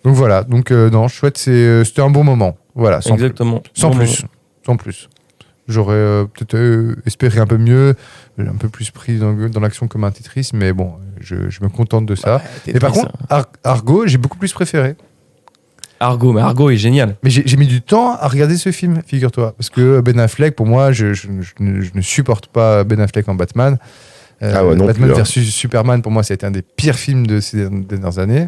Donc voilà, non, chouette, c'était un bon moment. Voilà, sans plus. exactement. Sans Bon plus. Sans plus. J'aurais peut-être espéré un peu mieux, un peu plus pris dans l'action comme un Tetris, mais bon, je me contente de ça. Ouais, Mais par Tetris, contre, Argo, j'ai beaucoup plus préféré. Argo, mais Argo est génial. Mais j'ai mis du temps à regarder ce film, figure-toi. Parce que Ben Affleck, pour moi, je ne supporte pas Ben Affleck en Batman. Ah ouais, non Batman plus, hein. versus Superman, pour moi, ça a été un des pires films de ces dernières années.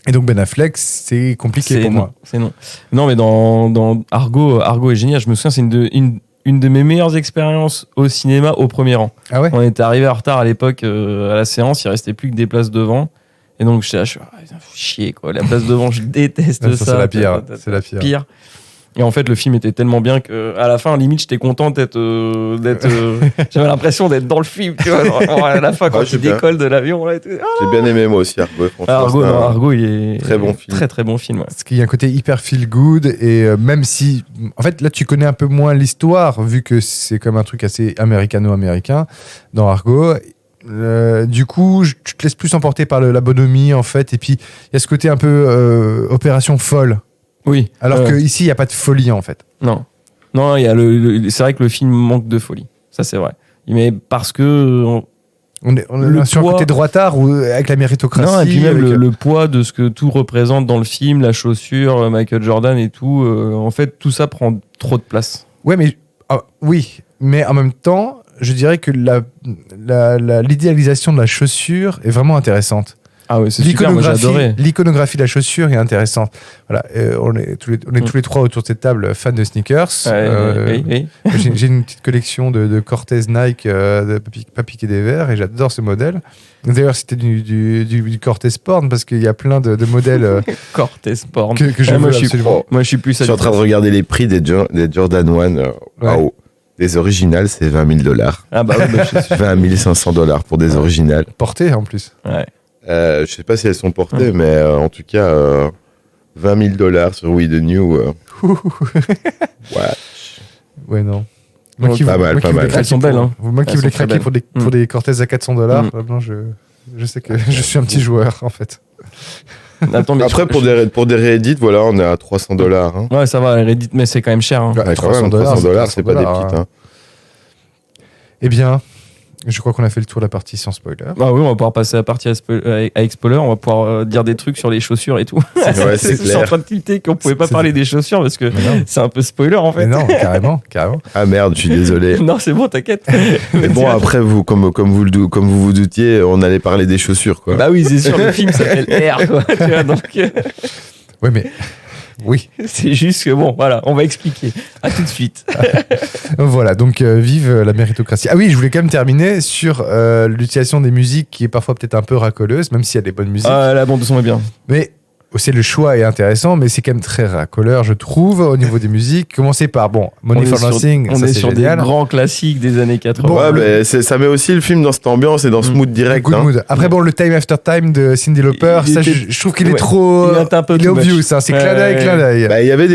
Et donc Ben Affleck, c'est compliqué pour moi. C'est non. Non, mais dans Argo est génial. Je me souviens, c'est une de mes meilleures expériences au cinéma au premier rang. Ah ouais. On était arrivé en retard à l'époque à la séance, il restait plus que des places devant. Et donc, je suis chier, quoi. La place devant, je déteste Non, ça. c'est la pire. C'est la pire. Et en fait, le film était tellement bien qu'à la fin, limite, j'étais content d'être. J'avais l'impression d'être dans le film, tu vois. Genre, à la fin, quand il décolle de l'avion. Là, J'ai bien aimé, moi aussi, Argo. Argo, il est. Très bon film. Très, très bon film. Ouais. Parce qu'il y a un côté hyper feel good et même si. En fait, là, tu connais un peu moins l'histoire, vu que c'est comme un truc assez américano-américain dans Argo. Du coup, tu te laisses plus emporter par la bonhomie, en fait. Et puis, il y a ce côté un peu opération folle. Oui. Alors qu'ici, il n'y a pas de folie, en fait. Non. Non, il y a c'est vrai que le film manque de folie. Ça, c'est vrai. Mais parce que. On est sur un côté droitard avec la méritocratie. Non, et puis même le poids de ce que tout représente dans le film, la chaussure, Michael Jordan et tout. En fait, tout ça prend trop de place. Ouais, mais. Oui, mais en même temps, je dirais que l'idéalisation de la chaussure est vraiment intéressante. Ah oui, c'est super, moi j'ai adoré. L'iconographie de la chaussure est intéressante. Voilà, on est tous les trois autour de cette table fans de sneakers. Oui. J'ai une petite collection de Cortez Nike, de pas piquer des verres, et j'adore ce modèle. D'ailleurs, c'était du Cortez Porn, parce qu'il y a plein de modèles Cortez Porn. que je veux absolument. Moi, je suis plus. Je suis en train de regarder les prix des Jordan 1. Waouh. Les originales, c'est $20,000. Ah bah oui, je suis... $20,500 pour des originales. Portées en plus. Ouais. Je sais pas si elles sont portées, mais en tout cas, $20,000 sur We The New. Watch. Ouais, non. Pas mal. Elles sont belles, hein. Moi qui voulais craquer pour des Cortez à $400, maintenant je sais que je suis un petit joueur, en fait. Attends, mais après, pour des réédits, voilà, on est à $300. Hein. Ouais, ça va, les Reddit, mais c'est quand même cher. Hein. Ouais, quand même, $300, c'est pas des petites. Hein. Eh bien, je crois qu'on a fait le tour de la partie sans spoiler. Ah oui, on va pouvoir passer à la partie avec spoiler. On va pouvoir dire des trucs sur les chaussures et tout. Ouais, c'est Je suis en train de tilter qu'on pouvait pas parler des chaussures parce que c'est un peu spoiler en fait. Mais non, carrément. Ah merde, je suis désolé. Non, c'est bon, t'inquiète. Mais bon, après, vous, comme vous doutiez, on allait parler des chaussures, quoi. Bah oui, c'est sûr, le film s'appelle R, quoi. Tu vois, donc. Ouais, mais. Oui. C'est juste que bon, voilà, on va expliquer. À tout de suite. Voilà, donc vive la méritocratie. Ah oui, je voulais quand même terminer sur l'utilisation des musiques qui est parfois peut-être un peu racoleuse, même s'il y a des bonnes musiques. Ah, la bande son est bien. Mais aussi le choix est intéressant, mais c'est quand même très racoleur, je trouve, au niveau des musiques. Commencer par, Money for Nothing, on ça, est c'est sur génial. des grands classiques des années 80. Ouais, mais ça met aussi le film dans cette ambiance et dans ce mood direct. Good mood. Après, le Time After Time de Cyndi Lauper, je trouve qu'il est trop. Il est un peu il est too obvious, much. hein, c'est clin d'œil. Bah, il y avait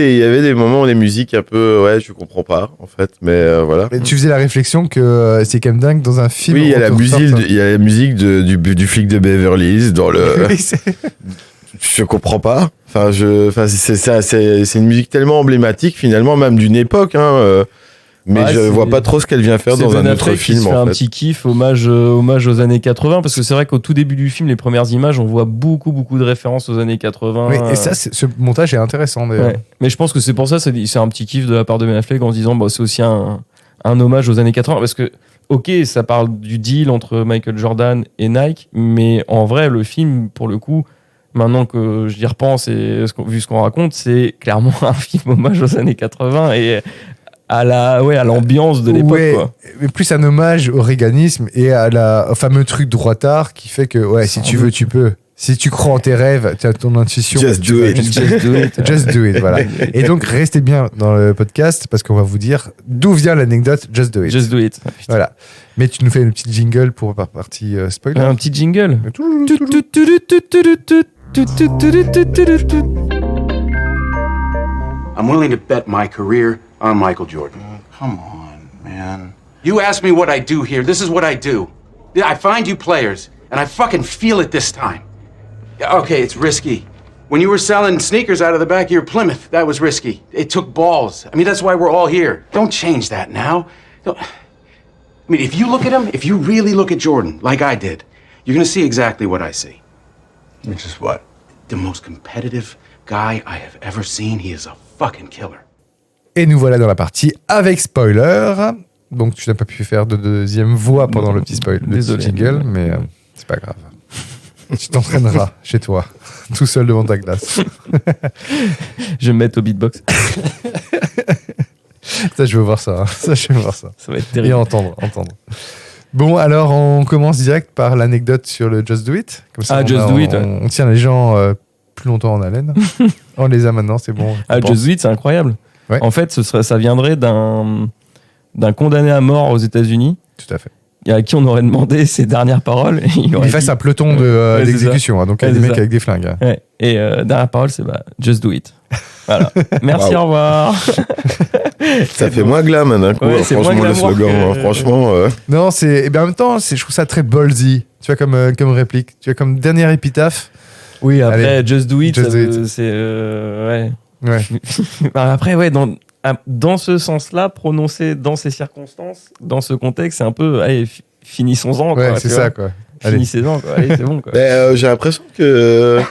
des moments où les musiques un peu, je comprends pas, en fait, mais voilà. Mais tu faisais la réflexion que c'est quand même dingue dans un film. Oui, il y a la on te musique, ressorte- il y a la musique du flic de Beverly Hills dans le. Oui, c'est- Je comprends pas. C'est une musique tellement emblématique finalement, même d'une époque. Mais Ouais, je vois pas trop ce qu'elle vient faire C'est dans Ben un autre Affleck qui film. se fait En un fait. petit kiff, hommage aux années 80, parce que c'est vrai qu'au tout début du film, les premières images, on voit beaucoup de références aux années 80. Oui, et ça, ce montage est intéressant d'ailleurs. Ouais. Mais je pense que c'est pour ça, c'est un petit kiff de la part de Ben Affleck en se disant, c'est aussi un hommage aux années 80, parce que ok, ça parle du deal entre Michael Jordan et Nike, mais en vrai, le film, pour le coup, maintenant que j'y repense et vu ce qu'on raconte, c'est clairement un film hommage aux années 80 et à l'ambiance de l'époque. Ouais, Quoi. mais plus un hommage au réganisme et au fameux truc droitard qui fait que, si tu veux, tu peux. Si tu crois en tes rêves, tu as ton intuition. Just tu do vas it. Just do it. Just do it, voilà. Et donc, restez bien dans le podcast parce qu'on va vous dire d'où vient l'anecdote Just do it. Just do it. Voilà. Mais tu nous fais une petite jingle pour la partie spoiler. Un petit jingle. I'm willing to bet my career on Michael Jordan. Come on, man. You ask me what I do here. This is what I do. I find you players, and I fucking feel it this time. Okay, it's risky. When you were selling sneakers out of the back of your Plymouth, that was risky. It took balls. I mean, that's why we're all here. Don't change that now. I mean, if you look at him, if you really look at Jordan, like I did, you're gonna see exactly what I see. Which is what? The most competitive guy I have ever seen. He is a fucking killer. Et nous voilà dans la partie avec spoiler. Donc, tu n'as pas pu faire de deuxième voix pendant le petit spoil, le Désolé. petit jingle, mais c'est pas grave. Tu t'entraîneras chez toi, tout seul devant ta glace. Je vais me mettre au beatbox. Ça, je veux voir ça. Ça, je veux voir ça. Ça va être Et terrible. entendre. Bon, alors on commence direct par l'anecdote sur le Just Do It. Comme ça, Just Do It, ouais. on tient les gens plus longtemps en haleine. On les a maintenant, c'est bon. Just Do It, c'est incroyable. Ouais. En fait, ça viendrait d'un condamné à mort aux États-Unis. Tout à fait. À qui on aurait demandé ses dernières paroles. Il aurait fasse dit- un peloton Ouais, c'est d'exécution, hein, donc il y a Ouais, des c'est mecs ça. avec des flingues. Hein. Ouais. Et dernière parole, c'est Just Do It. Voilà. Merci, au revoir. Ça fait moins glam d'un coup, Ouais, c'est franchement, moins le glamour slogan. que- Franchement, Non, et bien en même temps, je trouve ça très ballsy. Tu vois, comme réplique. Tu vois, comme dernière épitaphe. Oui, après, Allez, Just Do It, Just Do It. c'est. Ouais. Ouais. Après, ouais, dans ce sens-là, prononcé dans ces circonstances, dans ce contexte, c'est un peu. Allez, finissons-en. Ouais, quoi, c'est tu ça, vois. quoi. Allez. Finissez-en, quoi. Allez, c'est bon, quoi. j'ai l'impression que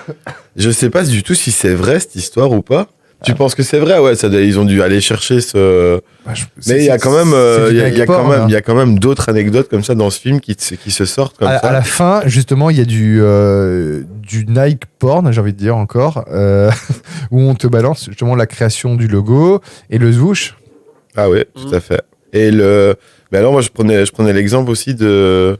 je sais pas du tout si c'est vrai cette histoire ou pas. Tu penses que c'est vrai? Ouais, ils ont dû aller chercher ce. Bah, Mais il y a quand même, c'est du il y a porn, hein. il y a quand même d'autres anecdotes comme ça dans ce film qui se sortent comme À ça. la fin, justement, il y a du Nike porn, j'ai envie de dire encore, où on te balance justement la création du logo et le swoosh. Ah ouais, tout à fait. Mais alors moi je prenais l'exemple aussi de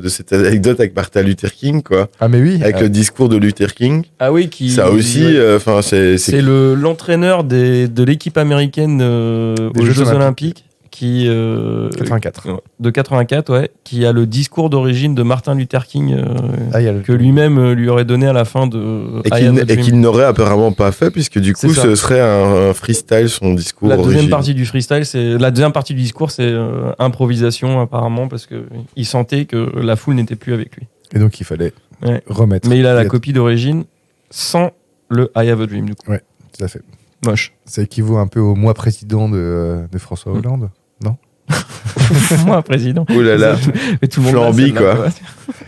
cette anecdote avec Martin Luther King, quoi, Ah mais oui. avec le discours de Luther King. Ah oui, qui. Ça aussi, ouais. enfin C'est l'entraîneur de l'équipe américaine aux Jeux Jeux Olympiques. Olympiques qui 84. de 84, ouais, qui a le discours d'origine de Martin Luther King Ah, il y a que lui-même lui aurait donné à la fin de I Have a et Dream. qu'il n'aurait apparemment pas fait puisque du C'est coup ça. ce serait un freestyle son discours. La deuxième origine. partie du freestyle, la deuxième partie du discours, c'est improvisation apparemment parce que il sentait que la foule n'était plus avec lui. Et donc il fallait Ouais. remettre. Mais il a la copie d'origine sans le I Have a Dream du coup. Tout à fait. Moche. Ça équivaut un peu au mois président de François Hollande. Moi, président. Ouh là là. Mais tout le monde Flamby, l'a, celle-là, quoi.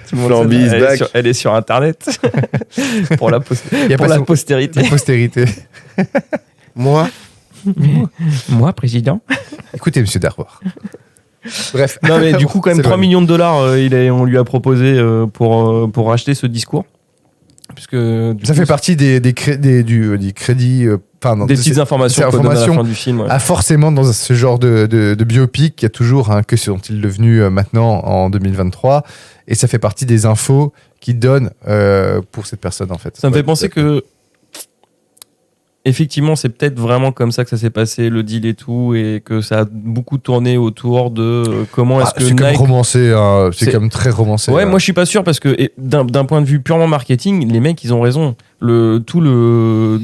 Tout le monde Flamby sait, is elle back. Elle est sur Internet. pour la, Il y a pour pas la son- postérité. La postérité. Moi, Moi, président. Écoutez, monsieur Darbois. Bref. Non, mais du coup, quand même, C'est 3 vrai. millions de dollars, on lui a proposé pour racheter ce discours. Puisque, du Ça coup, fait partie des crédits. des petites informations ces qu'on donne à la informations fin du film. Ouais. Ah, forcément, dans ce genre de biopic, il y a toujours que sont-ils devenus maintenant en 2023. Et ça fait partie des infos qui donnent pour cette personne, en fait. Ça me Ouais, fait penser tout à fait. que effectivement c'est peut-être vraiment comme ça que ça s'est passé le deal et tout et que ça a beaucoup tourné autour de comment est-ce Ah, que c'est comme Nike romancé, hein. C'est C'est- comme très romancé. ouais hein. moi je suis pas sûr parce que d'un point de vue purement marketing les mecs ils ont raison tout le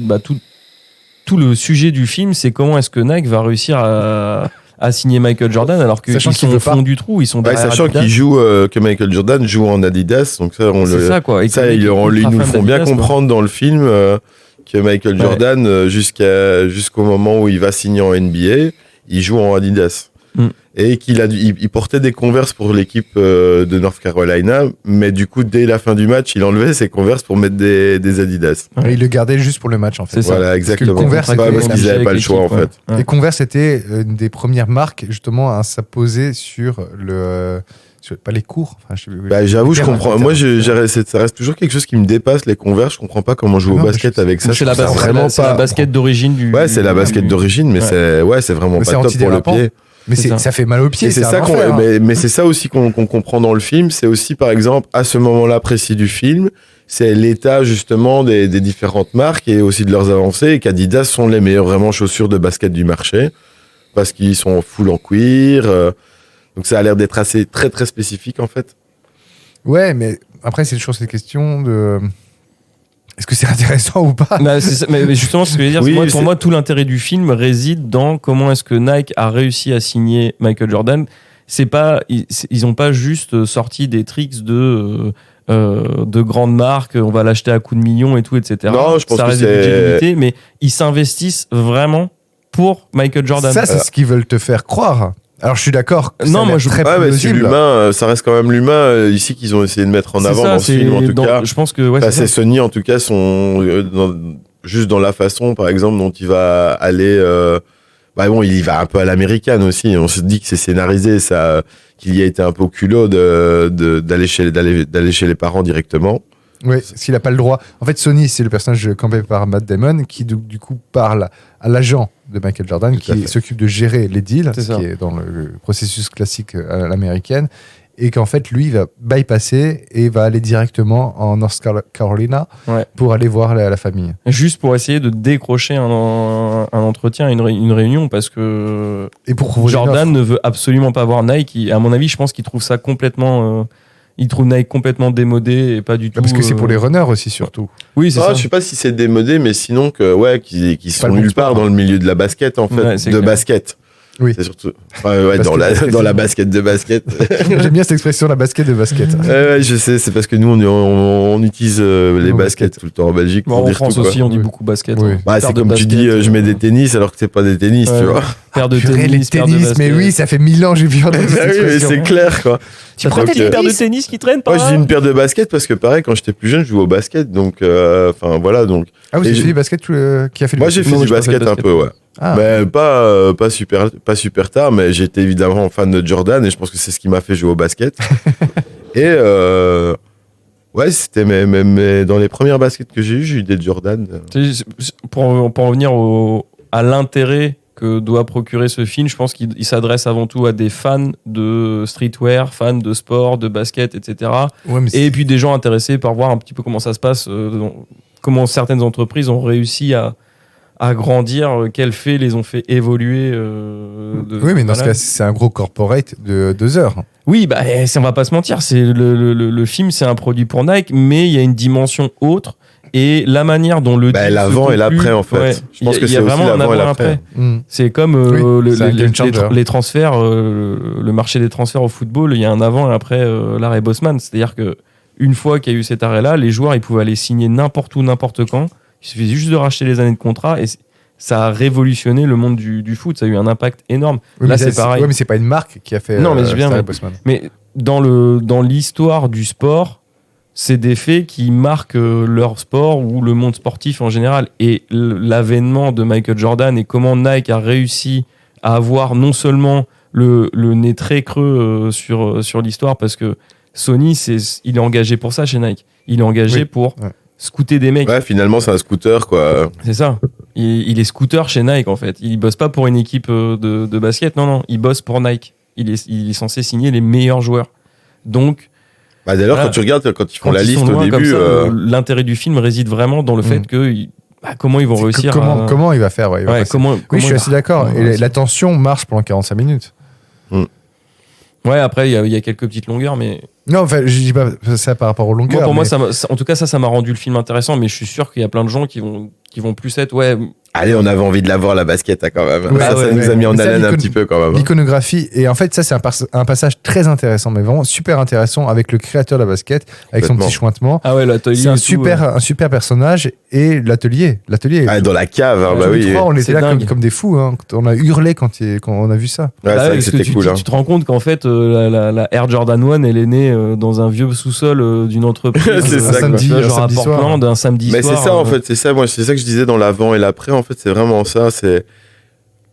sujet du film c'est comment est-ce que Nike va réussir à signer Michael Jordan alors qu'ils Sachant qu'il sont veut au fond pas. du trou ils sont ouais, derrière sachant Adidas. que Michael Jordan joue en Adidas, donc ça C'est ça quoi. Et que ça, le mec ils est nous ultra le fan font bien d'Adidas, quoi. comprendre dans le film que Michael Ouais. Jordan, jusqu'au moment où il va signer en NBA, il joue en Adidas. Mm. Et il portait des Converse pour l'équipe de North Carolina, mais du coup, dès la fin du match, il enlevait ses Converse pour mettre des Adidas. Et il le gardait juste pour le match, en fait. C'est ça. Voilà, exactement. Converse, Ouais, parce était qu'ils n'avaient pas le avec choix, en l'équipe, fait. ouais. Et Converse était une des premières marques, justement, à s'apposer sur pas les cours. Enfin, Bah, j'avoue, je terrain, comprends. le Moi, terrain. ça reste toujours quelque chose qui me dépasse, les Converse. Je comprends pas comment jouer Non, au mais basket avec ça. C'est Je la, trouve ça base- vraiment c'est la pas. basket d'origine du. Ouais, c'est la basket du- d'origine, mais Ouais. c'est vraiment Mais c'est pas top pour le antidérapant. pied. Mais C'est ça. ça fait mal aux pieds. Et c'est un ça enfer, hein. mais c'est ça aussi qu'on comprend dans le film. C'est aussi, par exemple, à ce moment-là précis du film, c'est l'état justement des différentes marques et aussi de leurs avancées. Et qu'Adidas sont les meilleures vraiment chaussures de basket du marché parce qu'ils sont full en cuir. Donc ça a l'air d'être assez très très spécifique en fait. Ouais, mais après, c'est toujours cette question de. Est-ce que c'est intéressant ou pas? Bah, c'est ça, mais justement, ce que je veux dire, Oui, pour c'est- moi, tout l'intérêt du film réside dans comment est-ce que Nike a réussi à signer Michael Jordan. Ils ont pas juste sorti des tricks de grandes marques, on va l'acheter à coups de millions et tout, etc. Non, je pense ça que reste des c'est- budgets limités, mais ils s'investissent vraiment pour Michael Jordan. Ça, c'est ce qu'ils veulent te faire croire. Alors, je suis d'accord. que Non, ça a moi, l'air je- très Ouais, mais c'est plausible. l'humain, ça reste quand même l'humain ici qu'ils ont essayé de mettre en C'est avant ça, dans ce film en tout cas. je pense que ouais, Enfin, c'est c'est ça. Sony en tout cas juste dans la façon par exemple dont il va aller bah bon il y va un peu à l'américaine aussi, on se dit que c'est scénarisé ça, qu'il y a été un peu au culot d'aller chez les parents directement, Ouais, s'il n'a pas le droit. En fait, Sonny, c'est le personnage campé par Matt Damon qui, du coup, parle à l'agent de Michael Jordan Tout à qui fait. s'occupe de gérer les deals, C'est ce ça. qui est dans le processus classique à l'américaine. Et qu'en fait, lui, il va bypasser et va aller directement en North Carolina Ouais. pour aller voir la famille. Juste pour essayer de décrocher un entretien, une réunion, parce que Et pour proposer une Jordan offre. ne veut absolument pas voir Nike. À mon avis, je pense qu'il trouve ça complètement. Il trouve Nike complètement démodé et pas du tout. Parce que c'est pour les runners aussi, surtout. Oui, c'est Ah, ça. je sais pas si c'est démodé, mais sinon qu'ils pas sont le bon nulle sport, part dans le milieu de la basket en fait, Ouais, c'est de clair. basket. Oui. C'est surtout ouais, dans la basket de basket. J'aime bien cette expression, la basket de basket. Ouais, je sais, c'est parce que nous on utilise les Nos baskets baskets. tout le temps en Belgique Bon, pour en dire France tout, quoi. aussi, on dit Oui. beaucoup basket. Oui. hein. Bah, Paire c'est de comme tu baskets, dis, je mets des tennis alors que c'est pas des tennis, Ouais. tu vois. paire de Purée, tennis, les paire de tennis, mais basket. oui, ça fait 1000 ans que j'ai vu entendre cette Bah oui, mais expression. c'est clair quoi. Tu prends Donc, peut-être une paire de tennis qui traîne par Moi, je là dis une paire de baskets parce que pareil, quand j'étais plus jeune, je jouais au basket, donc enfin voilà, donc Ah, vous Et avez j'ai- fait du basket qui a fait du moi basket j'ai fait Non, du j'ai pas fait de basket un basket. peu, ouais. Ah. Mais pas super tard, mais j'étais évidemment fan de Jordan et je pense que c'est ce qui m'a fait jouer au basket. Et ouais, c'était mais dans les premières baskets que j'ai eu des Jordan. Tu sais, pour en revenir à l'intérêt que doit procurer ce film, je pense qu'il s'adresse avant tout à des fans de streetwear, fans de sport, de basket, etc. Ouais, mais Et puis des gens intéressés par voir un petit peu comment ça se passe, comment certaines entreprises ont réussi à grandir, quels faits les ont fait évoluer. oui, mais dans ce voilà. cas, c'est un gros corporate de 2 heures. Oui, bah, on va pas se mentir, c'est le film, c'est un produit pour Nike, mais il y a une dimension autre. Et la manière dont le Bah, deal se l'avant et conclut, l'après, en fait. Je pense que il y a c'est aussi vraiment un l'avant et avant et l'après. après. Hmm. C'est comme Oui, c'est un game changer. les transferts, le marché des transferts au football, il y a un avant et après l'arrêt Bosman. C'est-à-dire que une fois qu'il y a eu cet arrêt-là, les joueurs ils pouvaient aller signer n'importe où, n'importe quand. Il suffisait juste de racheter les années de contrat et ça a révolutionné le monde du foot. Ça a eu un impact énorme. Oui, Là, mais c'est pareil. Ouais, mais c'est pas une marque qui a fait. Non, mais je viens, Starry mais- Bosman. Mais dans l'histoire du sport, c'est des faits qui marquent leur sport ou le monde sportif en général. Et l'avènement de Michael Jordan et comment Nike a réussi à avoir non seulement le nez très creux sur l'histoire, parce que Sony, il est engagé pour ça chez Nike. Il est engagé Oui, pour ouais. scouter des mecs. Ouais, finalement, c'est un scooter, quoi. C'est ça. Il est scooter chez Nike, en fait. Il bosse pas pour une équipe de basket. Non, il bosse pour Nike. Il est censé signer les meilleurs joueurs. Donc, Bah, d'ailleurs, Voilà. quand tu regardes, quand ils font quand la ils liste sont au loin comme début, ça, l'intérêt du film réside vraiment dans le fait que comment ils vont C'est réussir comment, à... comment il va faire ouais, il va Ouais, passer. comment Oui, je suis assez d'accord. comment Et il va la tension marche pendant 45 minutes. Ouais, après, il y a quelques petites longueurs, mais Non, enfin, je dis pas ça par rapport aux longueurs. pour moi, mais- en tout cas, ça m'a rendu le film intéressant, mais je suis sûr qu'il y a plein de gens qui vont plus être, ouais, allez, on avait envie de la voir, la basket, hein, quand même. Ouais, ça ouais, nous a mis en Mais ça, haleine un l'icône- petit peu, quand même. L'iconographie, et en fait, ça, c'est un passage très intéressant, mais vraiment super intéressant avec le créateur de la basket, avec son Complètement. petit chointement. ah ouais, l'atelier. C'est un et tout, un super personnage, et l'atelier. Ah, dans la cave, hein, Ouais, bah Tous les oui. trois, on c'est était là dingue. comme des fous. Hein. On a hurlé quand on a vu ça. Ouais, Bah c'est ouais, vrai que parce que c'était cool. Hein. tu te rends compte qu'en fait, la Air Jordan 1, elle est née dans un vieux sous-sol d'une entreprise. C'est ça, tu quoi. vois, genre à samedi soir. Portland, un samedi Mais soir. c'est ça, en fait, c'est ça, moi, c'est ça que je disais dans l'avant et l'après, en fait, c'est vraiment ça.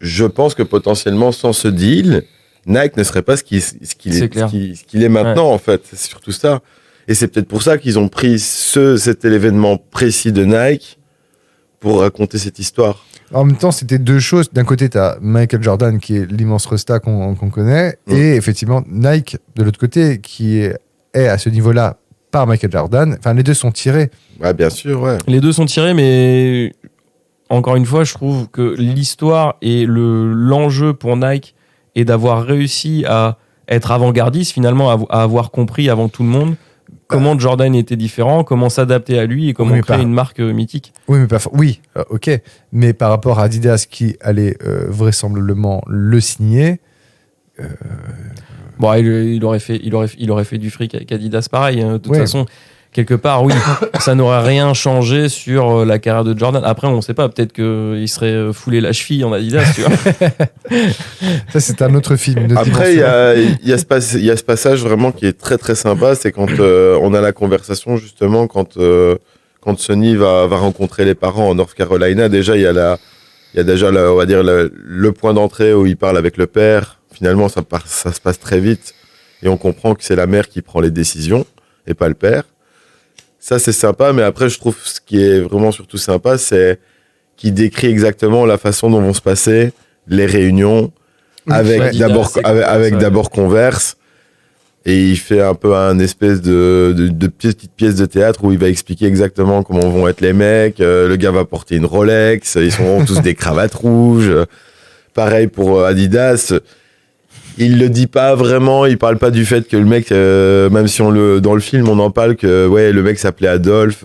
Je pense que potentiellement, sans ce deal, Nike ne serait pas ce qu'il C'est est, clair. ce qu'il est maintenant, en fait. C'est surtout ça. Et c'est peut-être pour ça qu'ils ont pris cet événement précis de Nike pour raconter cette histoire. En même temps, c'était deux choses. D'un côté, tu as Michael Jordan, qui est l'immense resta qu'on connaît, et effectivement, Nike, de l'autre côté, qui est à ce niveau-là par Michael Jordan. Enfin, les deux sont tirés. Ouais, bien sûr, ouais. Les deux sont tirés, mais encore une fois, je trouve que l'histoire et l'enjeu pour Nike est d'avoir réussi à être avant-gardiste, finalement, à avoir compris avant tout le monde comment Jordan était différent, comment s'adapter à lui et comment Oui, mais créer pas- une marque mythique. Oui, mais pas oui, ok. Mais par rapport à Adidas, qui allait vraisemblablement le signer, Bon, il aurait fait du fric avec Adidas pareil. Hein. De toute Ouais. façon, quelque part, oui, ça n'aurait rien changé sur la carrière de Jordan. Après, on ne sait pas, peut-être qu'il serait foulé la cheville en Adidas, tu vois. ça, c'est un autre film. une autre Après, dimension. il y a ce passage vraiment qui est très très sympa, c'est quand on a la conversation justement quand Sonny va rencontrer les parents en North Carolina. Déjà, il y a déjà on va dire le point d'entrée où il parle avec le père. Finalement, ça se passe très vite et on comprend que c'est la mère qui prend les décisions et pas le père. Ça, c'est sympa, mais après, je trouve ce qui est vraiment surtout sympa, c'est qu'il décrit exactement la façon dont vont se passer les réunions avec Ouais. d'abord d'abord Converse. Et il fait un peu un espèce de petite pièce de théâtre où il va expliquer exactement comment vont être les mecs. Le gars va porter une Rolex, ils sont tous des cravates rouges. Pareil pour Adidas. Il le dit pas vraiment, il parle pas du fait que le mec, même si dans le film on en parle que ouais, le mec s'appelait Adolphe.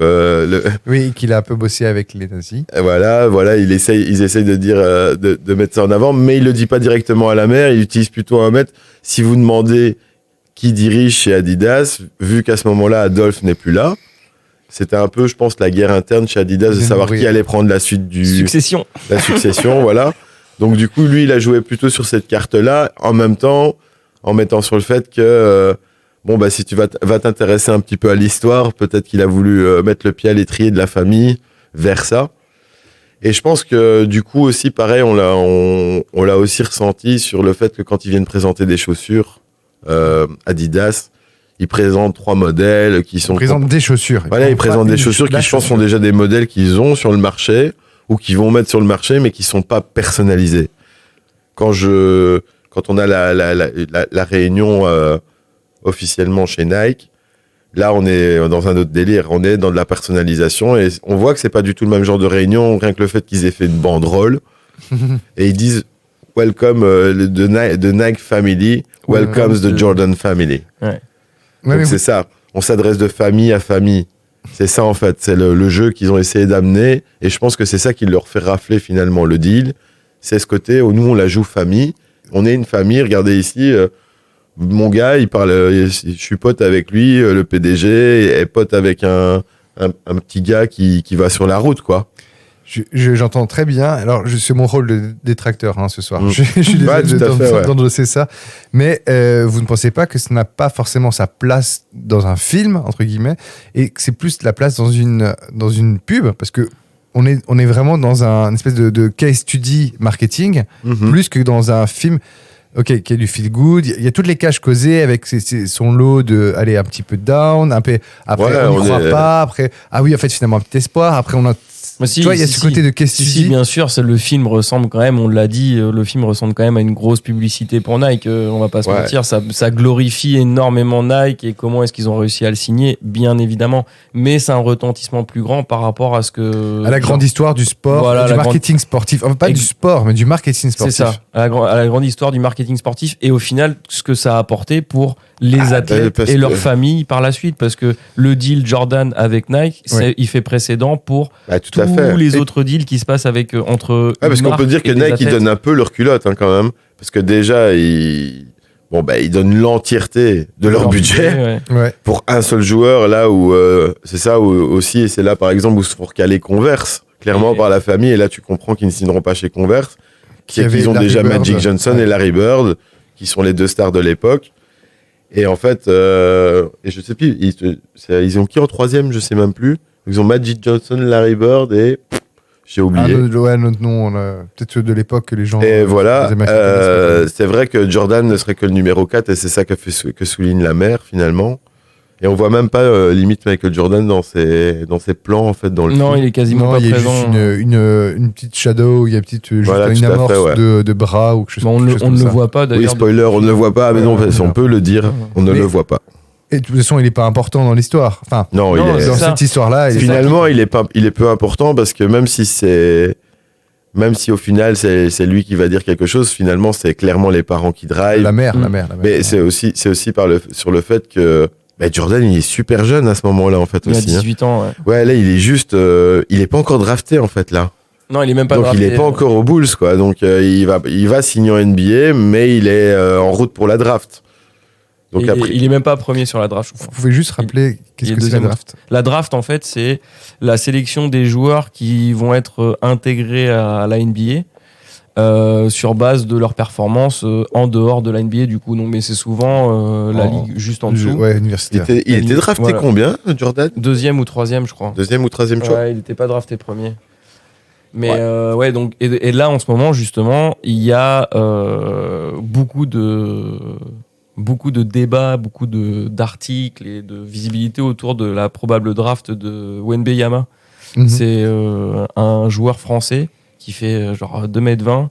Oui, qu'il a un peu bossé avec les nazis. Voilà, ils essayent de dire, de mettre ça en avant, mais il le dit pas directement à la mère, il utilise plutôt un maître. Si vous demandez qui dirige chez Adidas, vu qu'à ce moment-là, Adolphe n'est plus là, c'était un peu, je pense, la guerre interne chez Adidas de savoir qui allait prendre la suite la succession, voilà. Donc du coup, lui, il a joué plutôt sur cette carte-là, en même temps, en mettant sur le fait que, si tu vas t'intéresser un petit peu à l'histoire, peut-être qu'il a voulu mettre le pied à l'étrier de la famille vers ça. Et je pense que du coup aussi, pareil, on l'a aussi ressenti sur le fait que quand ils viennent présenter des chaussures, Adidas, ils présentent 3 modèles qui sont... Ils présentent des chaussures. Voilà, ils présentent des chaussures qui, je pense, sont déjà des modèles qu'ils ont sur le marché ou qu'ils vont mettre sur le marché, mais qui sont pas personnalisés. Quand on a la réunion officiellement chez Nike, là, on est dans un autre délire. On est dans de la personnalisation et on voit que c'est pas du tout le même genre de réunion, rien que le fait qu'ils aient fait une banderole et ils disent Welcome the Nike Family, welcomes the Jordan Family. Ouais. Donc c'est ça. On s'adresse de famille à famille. C'est ça en fait. C'est le jeu qu'ils ont essayé d'amener et je pense que c'est ça qui leur fait rafler finalement le deal. C'est ce côté où nous on la joue famille. On est une famille. Regardez ici. Mon gars, il parle, je suis pote avec lui, le PDG est pote avec un petit gars qui va sur la route, quoi. J'entends très bien. Alors, c'est mon rôle de détracteur ce soir. Je suis Ouais, désolé d'endosser ça. Mais vous ne pensez pas que ça n'a pas forcément sa place dans un film, entre guillemets, et que c'est plus la place dans une pub, parce que on est vraiment dans une espèce de case study marketing, plus que dans un film. Ok, qui est du feel good. Il y a toutes les caches causées avec son lot de aller un petit peu down, après on n'y croit pas, après en fait finalement un petit espoir, après on a. Si, tu vois, il y a ce côté de case study. Si, bien sûr, le film ressemble quand même, on l'a dit, le film ressemble quand même à une grosse publicité pour Nike. On va pas se mentir, ça glorifie énormément Nike et comment est-ce qu'ils ont réussi à le signer, bien évidemment. Mais c'est un retentissement plus grand par rapport à ce que. À la grande histoire du sport, du marketing sportif. Enfin, pas du sport, mais du marketing sportif. C'est ça, à la grande histoire du marketing sportif et au final, ce que ça a apporté pour les athlètes et leurs familles par la suite. Parce que le deal Jordan avec Nike, il fait précédent pour tous les autres deals qui se passent entre. Parce qu'on peut dire que Nike, ils donnent un peu leur culotte quand même. Parce que déjà, ils donnent l'entièreté de leur budget pour un seul joueur. Là où c'est ça aussi, et c'est là par exemple où se font recaler Converse, clairement par la famille. Et là, tu comprends qu'ils ne signeront pas chez Converse. Qu'ils ont déjà Magic Johnson et Larry Bird, qui sont les 2 stars de l'époque. Et en fait, et je sais plus, ils ont qui en 3e, je sais même plus. Ils ont Magic Johnson, Larry Bird et j'ai oublié. Notre nom, peut-être de l'époque que les gens. Et voilà, c'est vrai que Jordan ne serait que le numéro 4 et c'est ça que souligne la mère finalement. Et on voit même pas limite Michael Jordan dans ses plans en fait dans le film. Non, il est quasiment pas présent. Il y a juste une petite shadow, il y a une amorce de bras ou quelque chose. On ne le voit pas d'ailleurs. Oui, spoiler, on ne le voit pas, mais non, on peut le dire, on ne le voit pas. Et de toute façon, il n'est pas important dans l'histoire. Enfin, non, dans cette histoire-là. Finalement, il est peu important parce que même si au final c'est lui qui va dire quelque chose, finalement c'est clairement les parents qui drive. La mère. Mais c'est aussi sur le fait que Jordan il est super jeune à ce moment-là en fait aussi. Il a 18 ans. Ouais, là il est juste, il est pas encore drafté en fait là. Non, il est même pas drafté. Donc il est pas encore aux Bulls quoi. Donc il va signer en NBA, mais il est en route pour la draft. Donc il est même pas premier sur la draft. Vous pouvez juste rappeler qu'est-ce que c'est la draft ? La draft, en fait, c'est la sélection des joueurs qui vont être intégrés à la NBA sur base de leur performance en dehors de la NBA, du coup. Non, mais c'est souvent la ligue juste en dessous. Ouais, universitaire. Il était drafté combien, Jordan ? 2e ou 3e, je crois. 2e ou 3e choix ? Ouais, il n'était pas drafté premier. Mais donc, et là, en ce moment, justement, il y a beaucoup de beaucoup de débats, beaucoup d'articles et de visibilité autour de la probable draft de Wembanyama. Mhm. C'est un joueur français qui fait genre 2m20.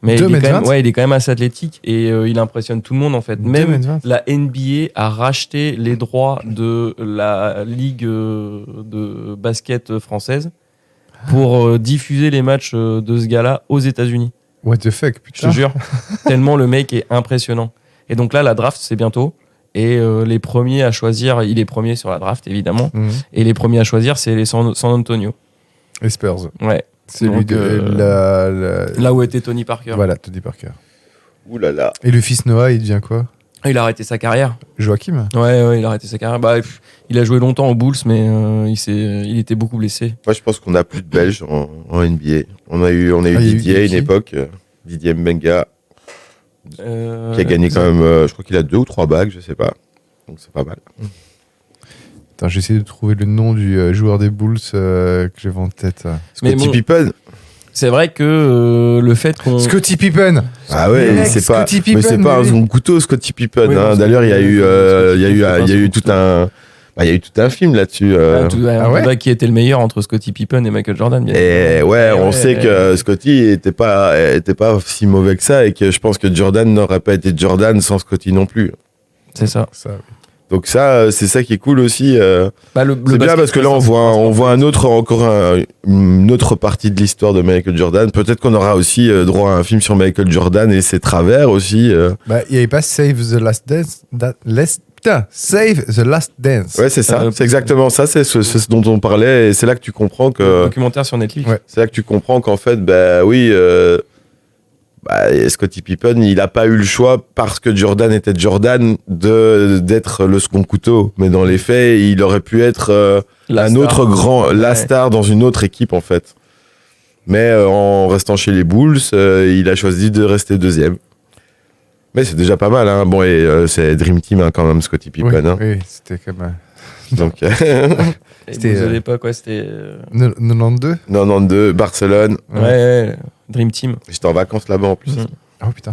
Mais 2m20? il est quand même assez athlétique et il impressionne tout le monde en fait. Même 2m20. la NBA a racheté les droits de la ligue de basket française pour diffuser les matchs de ce gars-là aux États-Unis. What the fuck, Je putain. te jure. Tellement le mec est impressionnant. Et donc là, la draft, c'est bientôt. Et les premiers à choisir, il est premier sur la draft évidemment. Mhm. Et les premiers à choisir, c'est les San Antonio. Les Spurs. Ouais. C'est lui Donc, de Là où était Tony Parker. Voilà, Tony Parker. Ouh là là. Et le fils Noah, il devient quoi? Il a arrêté sa carrière. Joachim? Ouais, il a arrêté sa carrière. Bah, il a joué longtemps aux Bulls, mais il était beaucoup blessé. Moi, je pense qu'on a plus de Belges en NBA. On a eu il y a eu Didier à une qui époque, Didier Mbenga, qui a gagné quand même, je crois qu'il a 2 ou 3 bagues, je sais pas. Donc c'est pas mal. Attends, j'essaie de trouver le nom du joueur des Bulls que j'avais en tête. Mais Scottie bon, Pippen. c'est vrai que le fait qu'on. Scottie Pippen. Ah ouais, Mec, c'est pas, Scottie mais c'est Pippen, pas un oui. second couteau, Scottie Pippen. Oui, hein. non, D'ailleurs, il y a eu c'est tout un, il y a eu tout un film là-dessus. Ah ouais Qui était le meilleur entre Scottie Pippen et Michael Jordan. Bien Et sûr. ouais, on Ouais. sait que Scottie était pas si mauvais que ça et que je pense que Jordan n'aurait pas été Jordan sans Scottie non plus. C'est ça. Ça, oui. Donc ça, c'est ça qui est cool aussi. Bah, le C'est bien basket, parce que là, on voit une autre partie de l'histoire de Michael Jordan. Peut-être qu'on aura aussi droit à un film sur Michael Jordan et ses travers aussi. Bah, il n'y avait pas Save the Last Dance. Putain, Save the Last Dance. Ouais, c'est ça. C'est exactement ça. C'est ce dont on parlait et c'est là que tu comprends que Documentaire sur Netflix. Ouais. c'est là que tu comprends qu'en fait, bah oui. Scottie Pippen, il n'a pas eu le choix parce que Jordan était Jordan d'être le second couteau. Mais dans les faits, il aurait pu être La un star. autre grand, la Ouais. star dans une autre équipe en fait. Mais en restant chez les Bulls, il a choisi de rester deuxième. Mais c'est déjà pas mal, hein. Bon, et c'est Dream Team hein, quand même, Scottie Oui, Pippen. Hein. oui, c'était comme Donc, Et C'était, vous allez pas quoi, c'était. 92. 92, Barcelone. Ouais, Dream Team. J'étais en vacances là-bas en plus. Oh putain.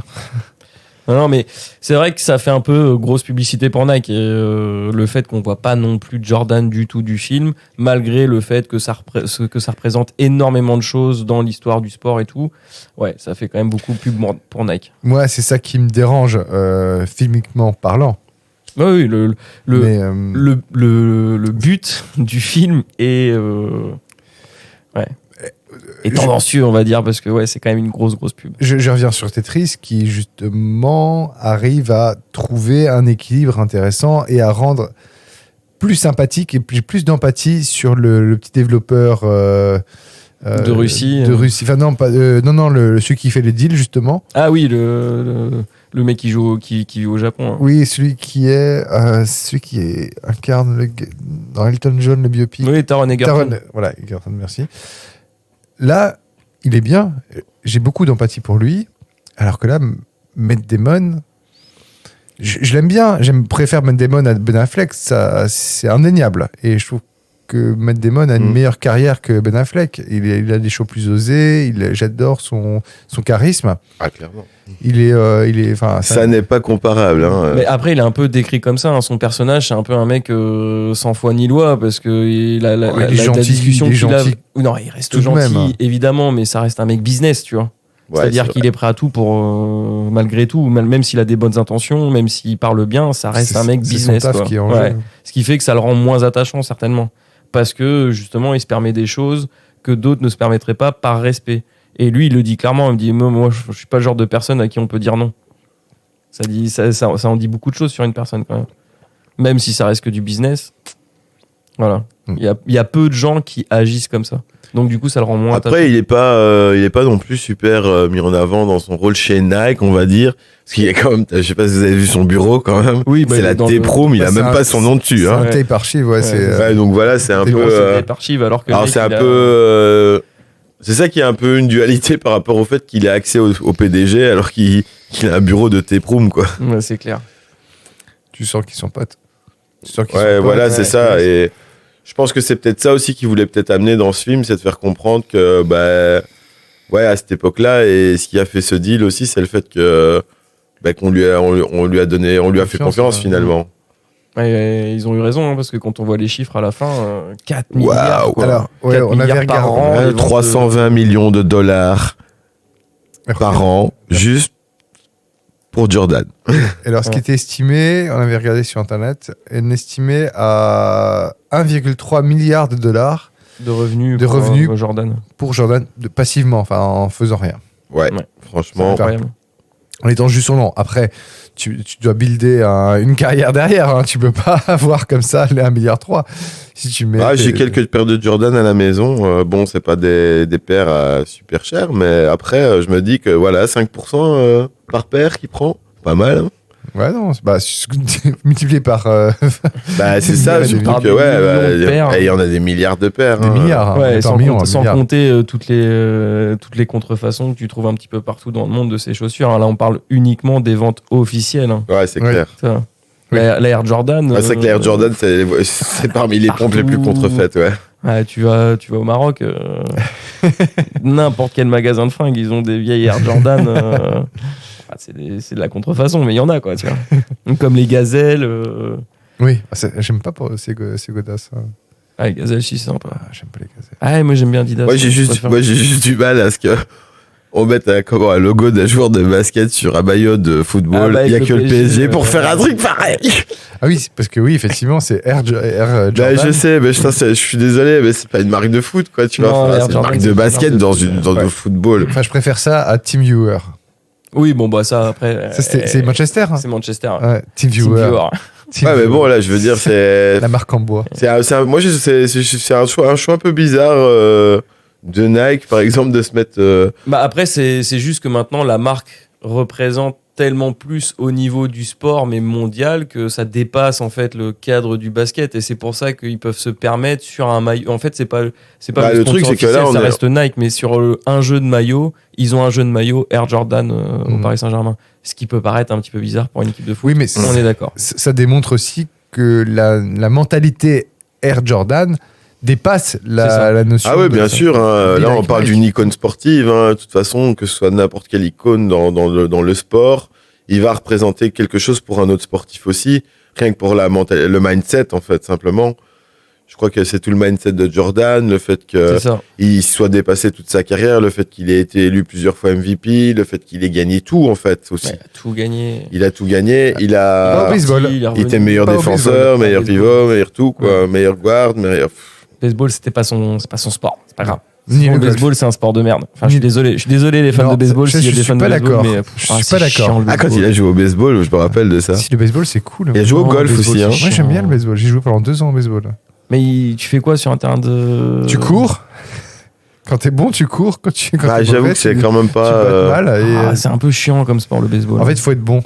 Non, mais c'est vrai que ça fait un peu grosse publicité pour Nike. Et, le fait qu'on voit pas non plus Jordan du tout du film, malgré le fait que ça représente énormément de choses dans l'histoire du sport et tout, ouais, ça fait quand même beaucoup de pub pour Nike. Moi, c'est ça qui me dérange, filmiquement parlant. Oui, Mais, le but du film est tendancieux, on va dire, parce que ouais, c'est quand même une grosse pub. je reviens sur Tetris qui, justement, arrive à trouver un équilibre intéressant et à rendre plus sympathique et plus d'empathie sur le petit développeur De Russie. De Russie. Enfin, non, pas, non, celui qui fait les deals, justement. Ah oui, le mec qui vit au Japon. Hein. Oui, celui qui incarne dans Elton John, le biopic. Oui, Taron Egerton. Voilà, Egerton, merci. Là, il est bien. J'ai beaucoup d'empathie pour lui. Alors que là, Matt Damon, je l'aime bien. Préfère Matt Damon à Ben Affleck. Ça, c'est indéniable. Et je trouve que Matt Damon a une meilleure carrière que Ben Affleck. Il a des shows plus osés. J'adore son charisme. Ah, clairement. Ça n'est pas comparable. Hein. Mais après, il est un peu décrit comme ça. Hein. Son personnage, c'est un peu un mec sans foi ni loi parce que il est gentil, discussion il est qu'il a. gentil. Non, il reste Tout de gentil, même, hein. évidemment, mais ça reste un mec business, tu vois. Ouais, C'est-à-dire c'est qu'il est prêt à tout pour, malgré tout, même s'il a des bonnes intentions, même s'il parle bien, ça reste un mec business. C'est son taf quoi. qui est en Ouais. jeu. Ce qui fait que ça le rend moins attachant, certainement. Parce que, justement, il se permet des choses que d'autres ne se permettraient pas par respect. Et lui, il le dit clairement. Il me dit, moi, je suis pas le genre de personne à qui on peut dire non. Ça en dit beaucoup de choses sur une personne, quand même. Même si ça reste que du business. Voilà. Il y a peu de gens qui agissent comme ça. Donc, du coup, ça le rend moins attachant. Après, il est pas non plus super mis en avant dans son rôle chez Nike, on va dire. Parce qu'il est quand même, je sais pas si vous avez vu son bureau quand même. Oui, bah, c'est il est la dans T-Prom, il Bah, a c'est même un- pas son nom dessus. C'est Hein. un tape archive, ouais. Ouais, donc voilà, c'est un C'est peu. bon, C'est des archives, alors que le Alors mec, c'est un il a- peu. C'est ça qui est un peu une dualité par rapport au fait qu'il a accès au PDG alors qu'il a un bureau de T-Prom, quoi. Ouais, c'est clair. Tu sens qu'ils sont potes. Tu sens qu'ils Ouais, sont voilà, potes. c'est ça. Et je pense que c'est peut-être ça aussi qu'il voulait peut-être amener dans ce film, c'est de faire comprendre que, bah, ouais, à cette époque-là, et ce qui a fait ce deal aussi, c'est le fait que, qu'on lui a, on lui a donné, on lui a fait confiance finalement. Et ils ont eu raison, hein, parce que quand on voit les chiffres à la fin, 4 milliards. Waouh. Quoi. Alors, 4 on avait milliards par an. regardé. les ventes 320 millions de dollars par an, juste pour Jordan. Et alors, ce qui était estimé, on avait regardé sur Internet, est estimé à 1,3 milliard de dollars de revenus de pour, revenus. Jordan. pour Jordan, passivement, enfin en faisant rien. Ouais, Ouais. franchement. Incroyable. En étant juste son nom. Après, tu dois builder une carrière derrière. Hein. Tu peux pas avoir comme ça les 1,3 milliard. Si tu mets. J'ai quelques paires de Jordan à la maison. Bon, c'est pas des paires super chères, mais après, je me dis que voilà, 5% par paire qu'il prend, pas mal. Hein. Ouais, non, multiplié par. C'est ça, Des surtout milliards que de paires. il y en a des milliards de paires. Des hein. milliards. Ouais, Hein, sans, millions, compter, sans milliards. compter toutes les contrefaçons que tu trouves un petit peu partout dans le monde de ces chaussures. Hein. Là, on parle uniquement des ventes officielles. Hein. Ouais, c'est Ouais. clair. Ça. Oui. La Air Jordan. Ouais, c'est vrai que l'Air Jordan, c'est parmi les pompes les plus contrefaites, ouais. Ouais, tu vas au Maroc, n'importe quel magasin de fringues, ils ont des vieilles Air Jordan. C'est de la contrefaçon, mais il y en a, quoi, tu vois. Comme les gazelles. Oui, j'aime pas ces godasses. Hein. Ah, les gazelles, si, c'est sympa. J'aime pas les gazelles. Ah, moi, j'aime bien Adidas. Moi, j'ai je juste préfère. du mal à ce que on mette un logo d'un joueur de basket sur un maillot de football. Il n'y a que le PSG pour faire un truc pareil. Ah oui, parce que oui, effectivement, c'est Air Jordan. Je sais, mais je suis désolé, mais c'est pas une marque de foot, quoi, tu Non, vois. Air C'est une Jordan, marque c'est de une basket marque dans Ouais. le football. Enfin, je préfère ça à TeamViewer. Oui, bon, bah, ça, après. Ça, c'est Manchester. Hein. C'est Manchester. Ouais, TeamViewer. TeamViewer. Ouais, mais bon, là, je veux dire, c'est. La marque en bois. C'est un choix un peu bizarre de Nike, par exemple, de se mettre. Bah, après, c'est juste que maintenant, la marque représente tellement plus au niveau du sport, mais mondial, que ça dépasse en fait le cadre du basket. Et c'est pour ça qu'ils peuvent se permettre sur un maillot. En fait, c'est pas Bah, le truc, sponsor c'est que là, officiel, ça on est- reste Nike, mais sur un jeu de maillot, ils ont un jeu de maillot Air Jordan au Paris Saint-Germain. Ce qui peut paraître un petit peu bizarre pour une équipe de foot. Oui, mais On est d'accord. ça démontre aussi que la mentalité Air Jordan dépasse C'est ça. la notion. Ah ouais, de- bien sûr. Hein. Be Là, like on parle Nike. d'une icône sportive. Hein. De toute façon, que ce soit n'importe quelle icône dans le sport, il va représenter quelque chose pour un autre sportif aussi. Rien que pour le mindset, en fait, simplement. Je crois que c'est tout le mindset de Jordan, le fait C'est ça. qu'il soit dépassé toute sa carrière, le fait qu'il ait été élu plusieurs fois MVP, le fait qu'il ait gagné tout, en fait, aussi. Ouais, tout gagné. Il a tout gagné. Il Pas au a... baseball. Il est Il revenu. était meilleur Pas au défenseur, baseball. meilleur Pas au pivot, meilleur tout, quoi. Ouais. Meilleur guard, meilleur... Baseball, c'est pas son sport. C'est pas grave. Ni Bon, le le golf. baseball, c'est un sport de merde. Enfin, je Ni- suis désolé les fans Non, de baseball je s'il y a des suis fans de pas baseball, d'accord. mais Je suis c'est pas d'accord. chiant, le Ah, quand baseball. il a joué au baseball, je me rappelle de ça. Si le baseball, c'est cool. Il a joué au Non, golf le aussi, baseball, hein. c'est Moi, j'aime bien chiant. le baseball. J'ai joué pendant 2 ans au baseball. Mais tu fais quoi sur un terrain de. Tu cours. Quand t'es bon, tu cours. Quand t'es J'avoue mauvais, que c'est tu- quand même tu pas... bottes mal. Et, Ah, c'est un peu chiant comme sport le baseball. en fait, il faut être bon.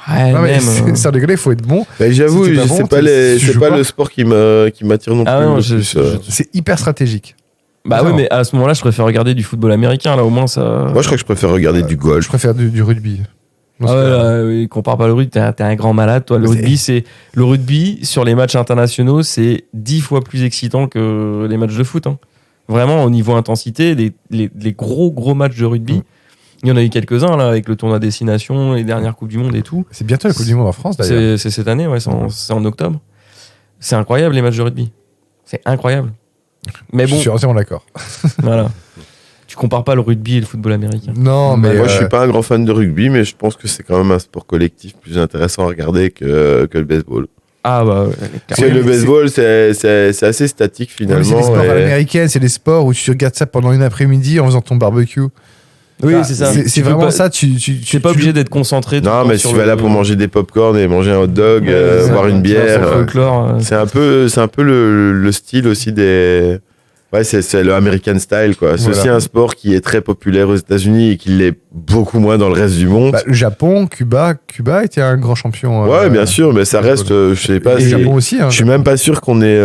ouais, Non, mais même. sans déconner, il faut être bon. J'avoue, Si t'es pas c'est bon, pas, tu joues pas. le sport qui m'attire non plus. Ah non, le plus, C'est hyper stratégique. Bah Non. oui, mais à ce moment-là, je préfère regarder du football américain. Là, au moins, ça. Moi, je crois que je préfère regarder du Je golf. préfère du rugby. Dans ce Ah ouais, cas-là. là, oui, compare pas le rugby, t'es un grand malade, toi. Le rugby, sur les matchs internationaux, c'est 10 fois plus excitant que les matchs de foot. Hein. Vraiment, au niveau intensité, les gros matchs de rugby, il y en a eu quelques-uns, là, avec le tournoi Destination, les dernières Coupes du Monde et tout. C'est bientôt la Coupe du Monde en France, d'ailleurs. C'est cette année, ouais, c'est en octobre. C'est incroyable, les matchs de rugby. C'est incroyable. Mais Je bon, suis entièrement d'accord. voilà. Tu compares pas le rugby et le football américain. Non, mais. Moi, je suis pas un grand fan de rugby, mais je pense que c'est quand même un sport collectif plus intéressant à regarder que le baseball. Ah bah, ouais, Parce que le baseball, c'est assez statique Ouais, mais c'est finalement. des sports et- américains, c'est des sports où tu regardes ça pendant une après-midi en faisant ton barbecue. oui, Enfin, c'est ça. C'est Tu peux vraiment pas- ça. Tu Tu n'es pas obligé d'être concentré. tout le Non, temps mais sur si tu vas là pour manger des pop-corn et manger un hot dog, Ouais, boire ça, une tu vois, bière. sur le folklore, C'est un peu le style aussi des. Ouais, c'est le American style, quoi. C'est Voilà. aussi un sport qui est très populaire aux États-Unis et qui l'est beaucoup moins dans le reste du monde. Bah, le Japon, Cuba était un grand champion. Ouais, bien sûr, mais ça reste, je sais pas. Et le Japon aussi. Hein. Je suis même pas sûr qu'on ait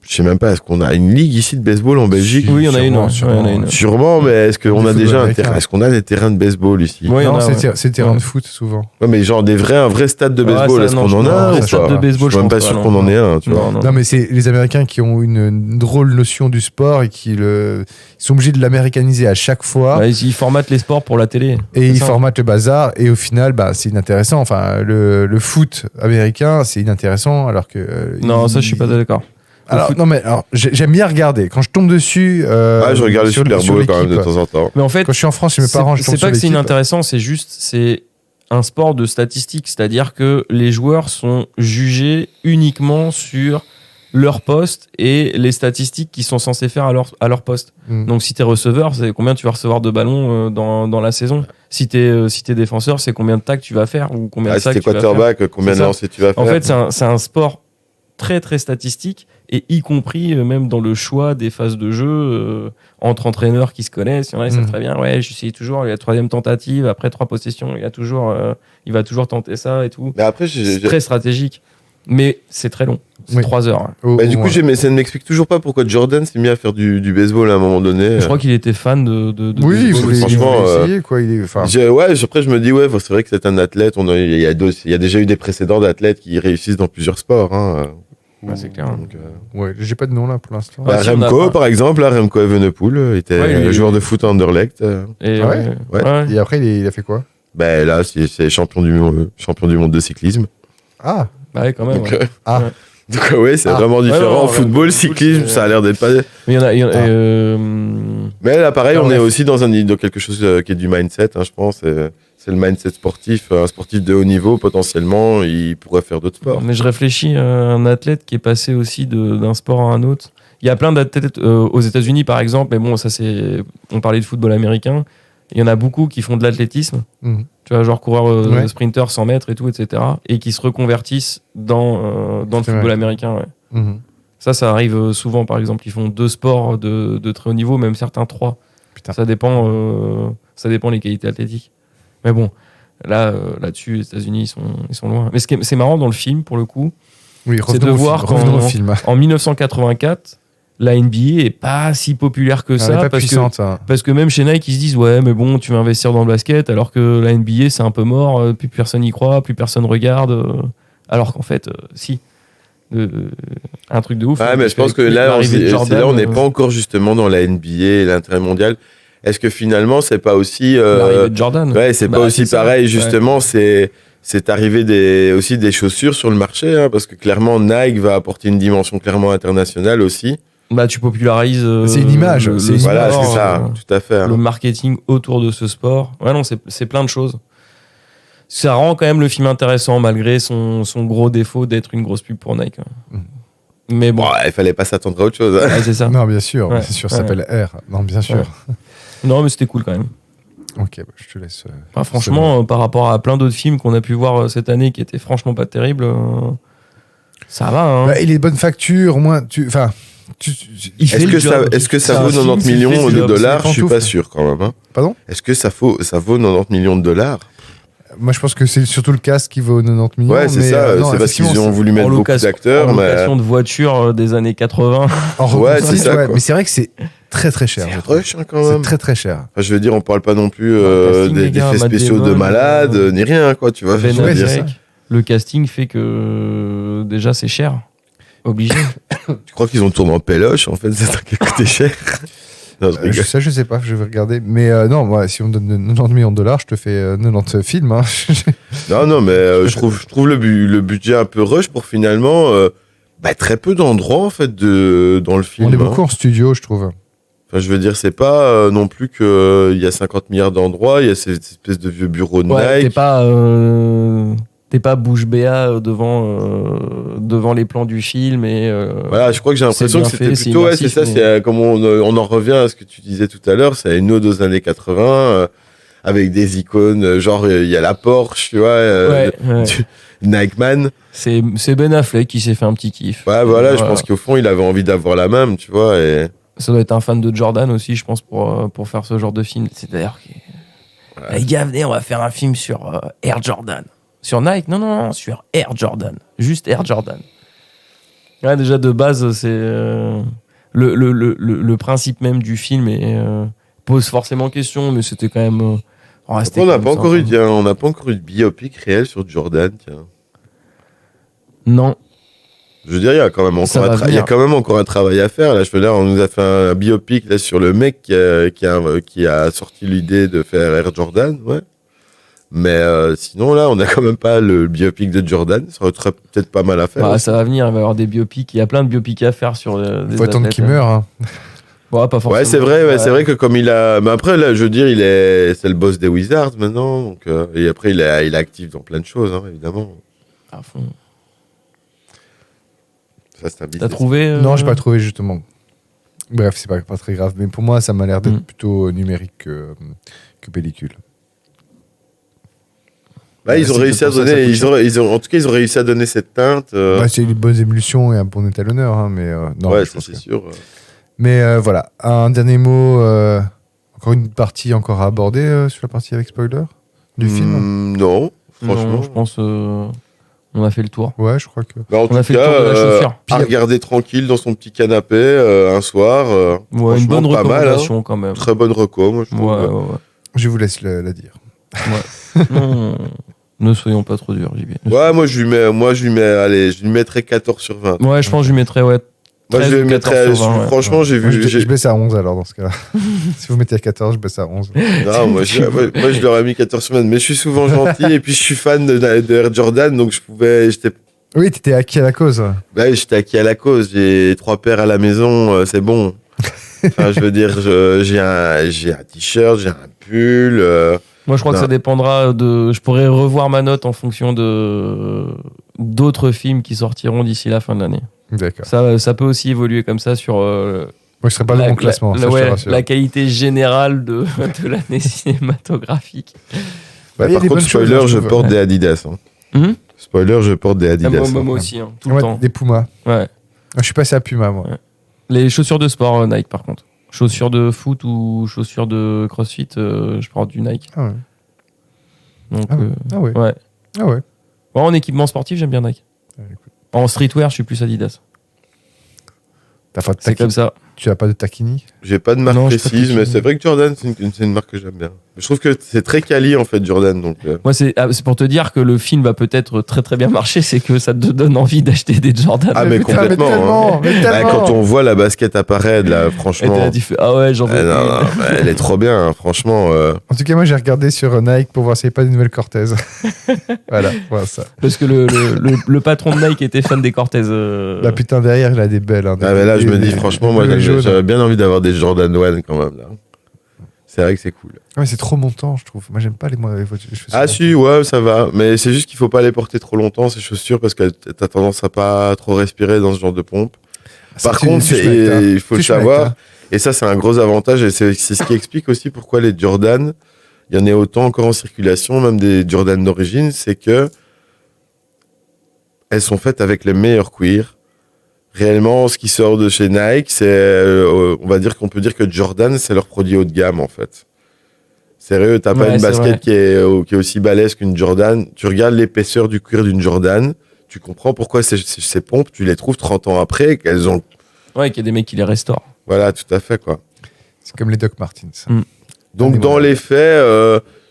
Je sais même pas, est-ce qu'on a une ligue ici de baseball en Belgique? Oui, il y en a une. Sûrement, ouais, il y en a une. Sûrement, mais est-ce qu'on Du a football déjà américain. est-ce qu'on a des terrains de baseball ici? Ouais, il y en Non, a, ouais. c'est terrain Ouais. de foot souvent. Ouais, mais genre un vrai stade de Ouais, baseball, ça, est-ce non, qu'on je en pense a pas. ou Un stade pas? de baseball, Je suis même je pas pense sûr pas, qu'on non. en ait un, tu vois. Non, non. Non, mais c'est les Américains qui ont une drôle notion du sport et ils sont obligés de l'américaniser à chaque fois. Ouais, ils formatent les sports pour la télé. Et C'est ils ça. formatent le bazar et au final c'est inintéressant. Enfin le foot américain c'est inintéressant alors que Non, ça, je suis pas d'accord. alors, non mais alors j'aime bien regarder quand je tombe dessus Ouais, je regarde le sur Super Bowl quand même de l'équipe. temps en temps. Mais en fait, Quand je suis en France chez mes parents je tombe c'est sur pas que c'est l'équipe. inintéressant, c'est un sport de statistiques. C'est-à-dire que les joueurs sont jugés uniquement sur leur poste et les statistiques qu'ils sont censés faire à leur poste. Mm. Donc si t'es receveur, c'est combien tu vas recevoir de ballons dans la saison. Si t'es défenseur, c'est combien de tacs tu vas faire ou combien Ah, de si sacs t'es tu vas faire. quarterback, combien C'est de ça. lancers tu vas faire? En fait, c'est un sport très très statistique et y compris même dans le choix des phases de jeu entre entraîneurs qui se connaissent. Il y en a qui savent très bien. Ouais, j'essaye toujours la troisième tentative après 3 possessions. Il va toujours tenter ça et tout. Mais après, C'est très stratégique, mais c'est très long. C'est Oui. 3 heures. Bah, du coup, mais ça ne m'explique toujours pas pourquoi Jordan s'est mis à faire du baseball à un moment donné. Je crois qu'il était fan de Oui, il baseball voulait, aussi. il voulait franchement, essayer quoi. Enfin, Après, je me dis, c'est vrai que c'est un athlète. Il y a déjà eu des précédents d'athlètes qui réussissent dans plusieurs sports. Hein. Ouais, c'est clair. Donc, ouais, j'ai pas de nom là pour l'instant. Ouais, si, on a Remco, pas. par exemple, Remco Evenepoel était Ouais, il- joueur de foot à Anderlecht. Et, Ah ouais Ouais. Et après il a fait quoi? Ben là, c'est champion du monde de cyclisme. Ah Ouais, quand même. Donc, Ouais. ah donc, ouais, c'est Ah. vraiment Ouais, différent. non, Football, le cyclisme, foot, c'est- ça a l'air d'être pas. Mais il y en a. Mais là, pareil, Ah, on ouais. est aussi dans quelque chose qui est du mindset, hein, je pense. C'est le mindset sportif. Un sportif de haut niveau, potentiellement, il pourrait faire d'autres sports. Mais je réfléchis à un athlète qui est passé aussi d'un sport à un autre. Il y a plein d'athlètes aux États-Unis, par exemple, mais bon, ça c'est. On parlait de football américain. Il y en a beaucoup qui font de l'athlétisme, Mhm. tu vois, genre coureur Ouais. sprinter 100 mètres et tout, etc. Et qui se reconvertissent dans le C'est football vrai. américain. Ouais. Mhm. Ça arrive souvent, par exemple, ils font 2 sports de très haut niveau, même certains 3. Putain. Ça dépend des qualités athlétiques. Mais bon, là-dessus, les États-Unis, ils sont loin. Mais c'est marrant dans le film, pour le coup. Oui, C'est de voir revenons au qu'en film. en 1984, la NBA est pas si populaire que Elle est ça. pas Parce que, puissante. Hein. parce que même chez Nike, ils se disent ouais, mais bon, tu vas investir dans le basket, alors que la NBA, c'est un peu mort, plus personne y croit, plus personne regarde. Alors qu'en fait, si. Un truc de ouf. Ouais, mais je pense que là, on n'est pas encore justement dans la NBA et l'intérêt mondial. Est-ce que finalement, c'est pas aussi. L'arrivée de Jordan. Ouais, c'est Bah, pas aussi c'est ça. pareil, Ouais. justement. C'est arrivé aussi des chaussures sur le marché, hein, parce que clairement, Nike va apporter une dimension clairement internationale aussi. Bah, tu popularises. C'est une image, le c'est une Voilà, sport, c'est ça, tout à fait. le marketing autour de ce sport. Ouais, non, c'est plein de choses. Ça rend quand même le film intéressant, malgré son gros défaut d'être une grosse pub pour Nike. Mais bon, Bon, il fallait pas s'attendre à autre chose. Hein. ouais, c'est ça. Non, bien sûr, Ouais. c'est sûr, ça s'appelle R. Non, bien sûr. Ouais. Non, mais c'était cool quand même. Ok, bah, je te laisse. Enfin, franchement, par rapport à plein d'autres films qu'on a pu voir cette année qui étaient franchement pas terribles, ça va. Hein. Bah, il est de bonne facture, au moins. Enfin, Il fait Est-ce le que job. est-ce que ça C'est un vaut film 90 qui fait millions le de job. dollars? c'est Je suis pas pantoufle. sûr quand même. Hein. Pardon? Est-ce que ça vaut 90 millions de dollars? Moi, je pense que c'est surtout le cast qui vaut 90 millions. Ouais, c'est mais, ça. non, C'est parce qu'ils effectivement, ont voulu mettre En beaucoup d'acteurs. en Mais location de voitures des années 80. en Ouais, reconstruction, c'est ça, ouais, quoi. mais c'est vrai que c'est très très cher. c'est je trouve. rush hein, quand C'est même. très très cher. Enfin, je veux dire, on parle pas non plus casting, les gars, d'effets Matt spéciaux de Damon, malades, ni rien, quoi, tu vois. Ben je veux Ouais, dire. c'est Affleck. Le casting fait que déjà c'est cher. Obligé. Tu crois qu'ils ont tourné en péloche, en fait, c'est ça qui a coûté cher? Non, je rigole. Ça, je sais pas, je vais regarder. Mais non, moi, si on me donne 90 millions de dollars, je te fais 90 films. Hein. Non, mais je trouve le budget un peu rush pour finalement très peu d'endroits, en fait, dans le film. On est hein. beaucoup en studio, je trouve. Enfin, je veux dire, c'est pas non plus qu'il y a 50 milliards d'endroits, il y a cette espèce de vieux bureau de Ouais, Nike. t'es pas bouche béat devant les plans du film et Voilà, je crois que j'ai l'impression que bien c'était fait, c'est plutôt, ouais, c'est immersif, ça, mais- c'est comme on en revient à ce que tu disais tout à l'heure, c'est une ode aux années 80, avec des icônes, genre il y a la Porsche, tu vois, ouais. Nike Man. C'est Ben Affleck qui s'est fait un petit kiff. Ouais, voilà, je pense qu'au fond, il avait envie d'avoir la même, tu vois, et Ça doit être un fan de Jordan aussi, je pense, pour faire ce genre de film. C'est d'ailleurs les gars, venez, on va faire un film sur Air Jordan. Sur Nike? Non, sur Air Jordan. Juste Air Jordan. Ouais, déjà de base, c'est le principe même du film pose forcément question, mais c'était quand même. On n'a pas encore eu de biopic réel sur Jordan. Tiens. Non. Je veux dire, il y a quand même encore un travail à faire. Là, je veux dire, on nous a fait un biopic là sur le mec qui a sorti l'idée de faire Air Jordan, ouais. Mais sinon, là, on n'a quand même pas le biopic de Jordan. Ça aurait peut-être pas mal à faire. Bah, ça va venir, il va y avoir des biopics. Il y a plein de biopics à faire sur des faut attendre qu'il meure. Hein. Ouais, pas forcément. Ouais, c'est vrai. Ouais. C'est vrai que comme il a... Mais après, là, je veux dire, c'est le boss des Wizards maintenant. Donc, et après, il est actif dans plein de choses, hein, évidemment. À fond. Ça, c'est un business. T'as trouvé Non, j'ai pas trouvé, justement. Bref, c'est pas très grave. Mais pour moi, ça m'a l'air d'être plutôt numérique que pellicule. Bah, ils ont réussi à donner, en tout cas, ils ont réussi à donner cette teinte. C'est une bonne émulsion et un bon étalonneur, hein, mais non. Ouais, je pense c'est que... sûr. Mais voilà, un dernier mot, encore une partie encore à aborder sur la partie avec spoiler du film. Non, franchement. Non, je pense on a fait le tour. Ouais, je crois que. Bah, en On tout a fait le tour de la chaussure. À regarder tranquille dans son petit canapé un soir. Ouais, une bonne pas mal, recommandation hein. quand même. Très bonne reco, moi je trouve. Ouais. Je vous laisse la dire. Non, ne soyons pas trop durs, JB. Ouais, moi je lui mettrais 14 sur 20. Ouais, je pense que je lui mettrais Moi, 13 je ou lui 14 mettrais, sur 20, franchement, ouais. j'ai Moi, vu. je baisse à 11 alors dans ce cas-là. Si vous mettez à 14, je baisse à 11. Non, moi, je leur ai mis 14 sur 20. Mais je suis souvent gentil et puis je suis fan de Air Jordan, donc j'étais Oui, t'étais acquis à la cause. Bah, j'étais acquis à la cause. J'ai 3 paires à la maison, c'est bon. Enfin, je veux dire, j'ai un t-shirt, j'ai un pull. Moi, je crois que ça dépendra de. Je pourrais revoir ma note en fonction d'autres films qui sortiront d'ici la fin de l'année. D'accord. Ça peut aussi évoluer comme ça sur. Moi, je serais pas dans mon classement. Ça, je te rassure. La qualité générale de l'année cinématographique. Bah, Il y a par des contre, bonnes choses, spoiler, hein, je trouve. porte des Adidas. Hein. Spoiler, je porte des Adidas. Moi aussi, hein, tout le temps. Des Pumas. Ouais. Je suis passé à Puma, moi. Ouais. Les chaussures de sport Nike, par contre. Chaussures de foot ou chaussures de crossfit, je porte du Nike. Ah ouais. Donc, Ah ouais. ouais. Ah ouais. Ouais, en équipement sportif, j'aime bien Nike. En streetwear, je suis plus Adidas. C'est comme ça. Tu as pas de taquini? J'ai pas de marque précise, mais c'est vrai que Jordan, c'est une marque que j'aime bien. Je trouve que c'est très quali, en fait, Jordan. Donc, Moi, c'est pour te dire que le film va peut-être très très bien marcher, c'est que ça te donne envie d'acheter des Jordan. Ah, mais putain, complètement. mais tellement. Bah, quand on voit la basket apparaître, là, franchement. Et tu fais, ah ouais, j'en veux non, elle est trop bien, hein, franchement. En tout cas, moi, j'ai regardé sur Nike pour voir s'il n'y avait pas des nouvelles Cortez. voilà ça. Parce que le patron de Nike était fan des Cortez. Là, putain, derrière, il a des belles. Hein, mais là, je me dis, franchement, moi, j'avais bien envie d'avoir des Jordan 1 quand même, là. C'est vrai que c'est cool. Ouais, c'est trop montant, je trouve. Moi, j'aime pas les chaussures. Ah si, ouais, ça va. Mais c'est juste qu'il faut pas les porter trop longtemps, ces chaussures, parce que t'as tendance à pas trop respirer dans ce genre de pompe. Par contre, il faut le savoir, et ça, c'est un gros avantage, et c'est ce qui explique aussi pourquoi les Jordan, il y en a autant encore en circulation, même des Jordan d'origine, c'est que elles sont faites avec les meilleurs cuirs. Réellement, ce qui sort de chez Nike, c'est, on va dire qu'on peut dire que Jordan, c'est leur produit haut de gamme, en fait. Sérieux, t'as pas une basket qui est aussi balèze qu'une Jordan. Tu regardes l'épaisseur du cuir d'une Jordan, tu comprends pourquoi ces pompes, tu les trouves 30 ans après, qu'elles ont... Ouais, qu'il y a des mecs qui les restaurent. Voilà, tout à fait, quoi. C'est comme les Doc Martens. Donc, dans les faits,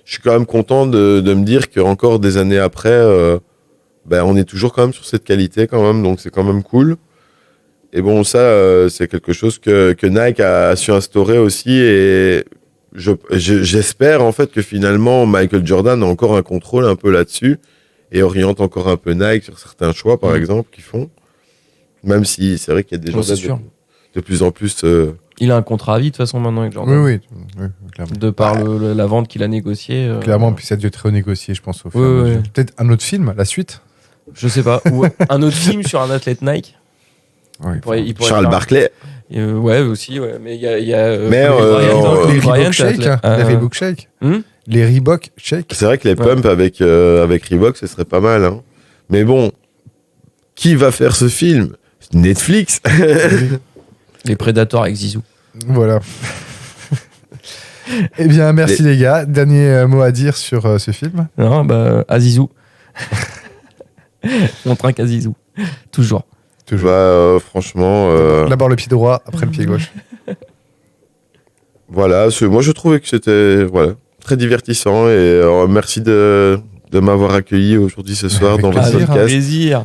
je suis quand même content de me dire qu'encore des années après, on est toujours quand même sur cette qualité, quand même, donc c'est quand même cool. Et bon, ça, c'est quelque chose que Nike a su instaurer aussi. Et j'espère, en fait, que finalement, Michael Jordan a encore un contrôle un peu là-dessus et oriente encore un peu Nike sur certains choix, par exemple, qu'ils font. Même si c'est vrai qu'il y a des Jordan de plus en plus... Il a un contrat à vie, de toute façon, maintenant, avec Jordan. Oui, clairement. De par la vente qu'il a négociée. Clairement, puis ça a dû être renégocié, je pense, au fur et à mesure. Peut-être un autre film, la suite? Je sais pas. Ou un autre film sur un athlète Nike. Ouais, il pourrait Charles Barkley. Ouais, aussi, ouais. Mais il y a les Reebok Shake. Les Reebok Shake. Les Reebok Shake. C'est vrai que les pumps avec Reebok, ce serait pas mal. Hein. Mais bon, qui va faire ce film? Netflix. Les Predators avec Zizou. Voilà. Eh bien, merci les gars. Dernier mot à dire sur ce film? Non, à Zizou. On trinque à Zizou. Toujours. Toujours. Franchement, D'abord le pied droit, après le pied gauche. voilà. Moi, je trouvais que c'était très divertissant et merci de m'avoir accueilli aujourd'hui ce soir Avec dans votre plaisir, podcast. Plaisir.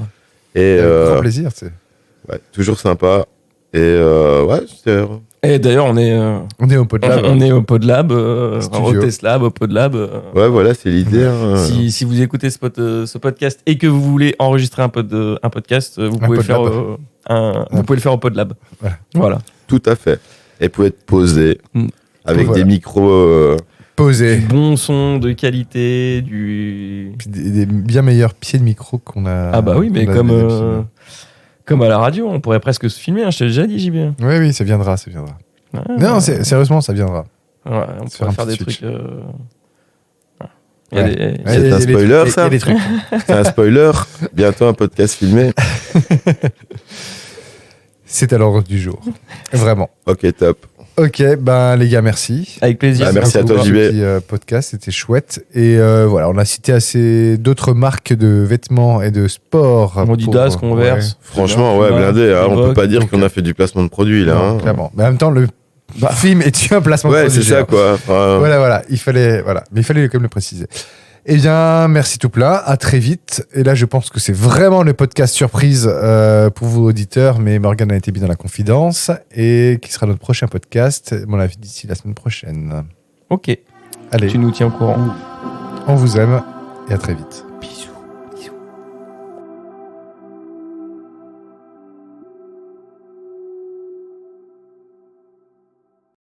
Et Avec grand plaisir. toujours sympa. Et c'était Et d'ailleurs, on est On est au Podlab. on est au Podlab, au Studio. Teslab, au Podlab. voilà, c'est l'idée. hein. Si vous écoutez ce podcast et que vous voulez enregistrer un podcast, vous pouvez Podlab. vous pouvez le faire au Podlab. Voilà. Tout à fait. Et pouvez être posé avec Voilà. des micros. Posé. Du bon son de qualité, du. Puis des bien meilleurs pieds de micro qu'on a. Ah bah oui, mais qu'on a comme comme à la radio, on pourrait presque se filmer. Hein, je t'ai déjà dit, JB. Oui, ça viendra. Ouais, Non, sérieusement, ça viendra. ouais, on Sur pourrait un faire des petit trucs. switch. Il y a Ouais. des- Ouais, C'est il y a un des spoiler, trucs- ça Il y a des trucs. C'est un spoiler. Bientôt un podcast filmé. C'est à l'ordre du jour. Vraiment. Ok, top. Ok, ben les gars, merci. Avec plaisir. Bah, merci à toi, pour JB. ce petit, podcast, c'était chouette. Et voilà, on a cité assez d'autres marques de vêtements et de sport. Adidas, pour- Converse. Franchement, Puma, blindé. Hein, on Reebok, peut pas dire donc, qu'on a fait du placement de produit Ouais, là. non, hein. clairement. Mais en même temps, le film est un placement de Ouais, produit, c'est ça genre. quoi. Enfin, Voilà, il fallait quand même le préciser. Eh bien, merci tout plein, à très vite. Et là, je pense que c'est vraiment le podcast surprise pour vous auditeurs, mais Morgane a été bien dans la confidence et qui sera notre prochain podcast, à mon avis, d'ici la semaine prochaine. Ok. Allez, Tu nous tiens au courant. on vous aime et à très vite.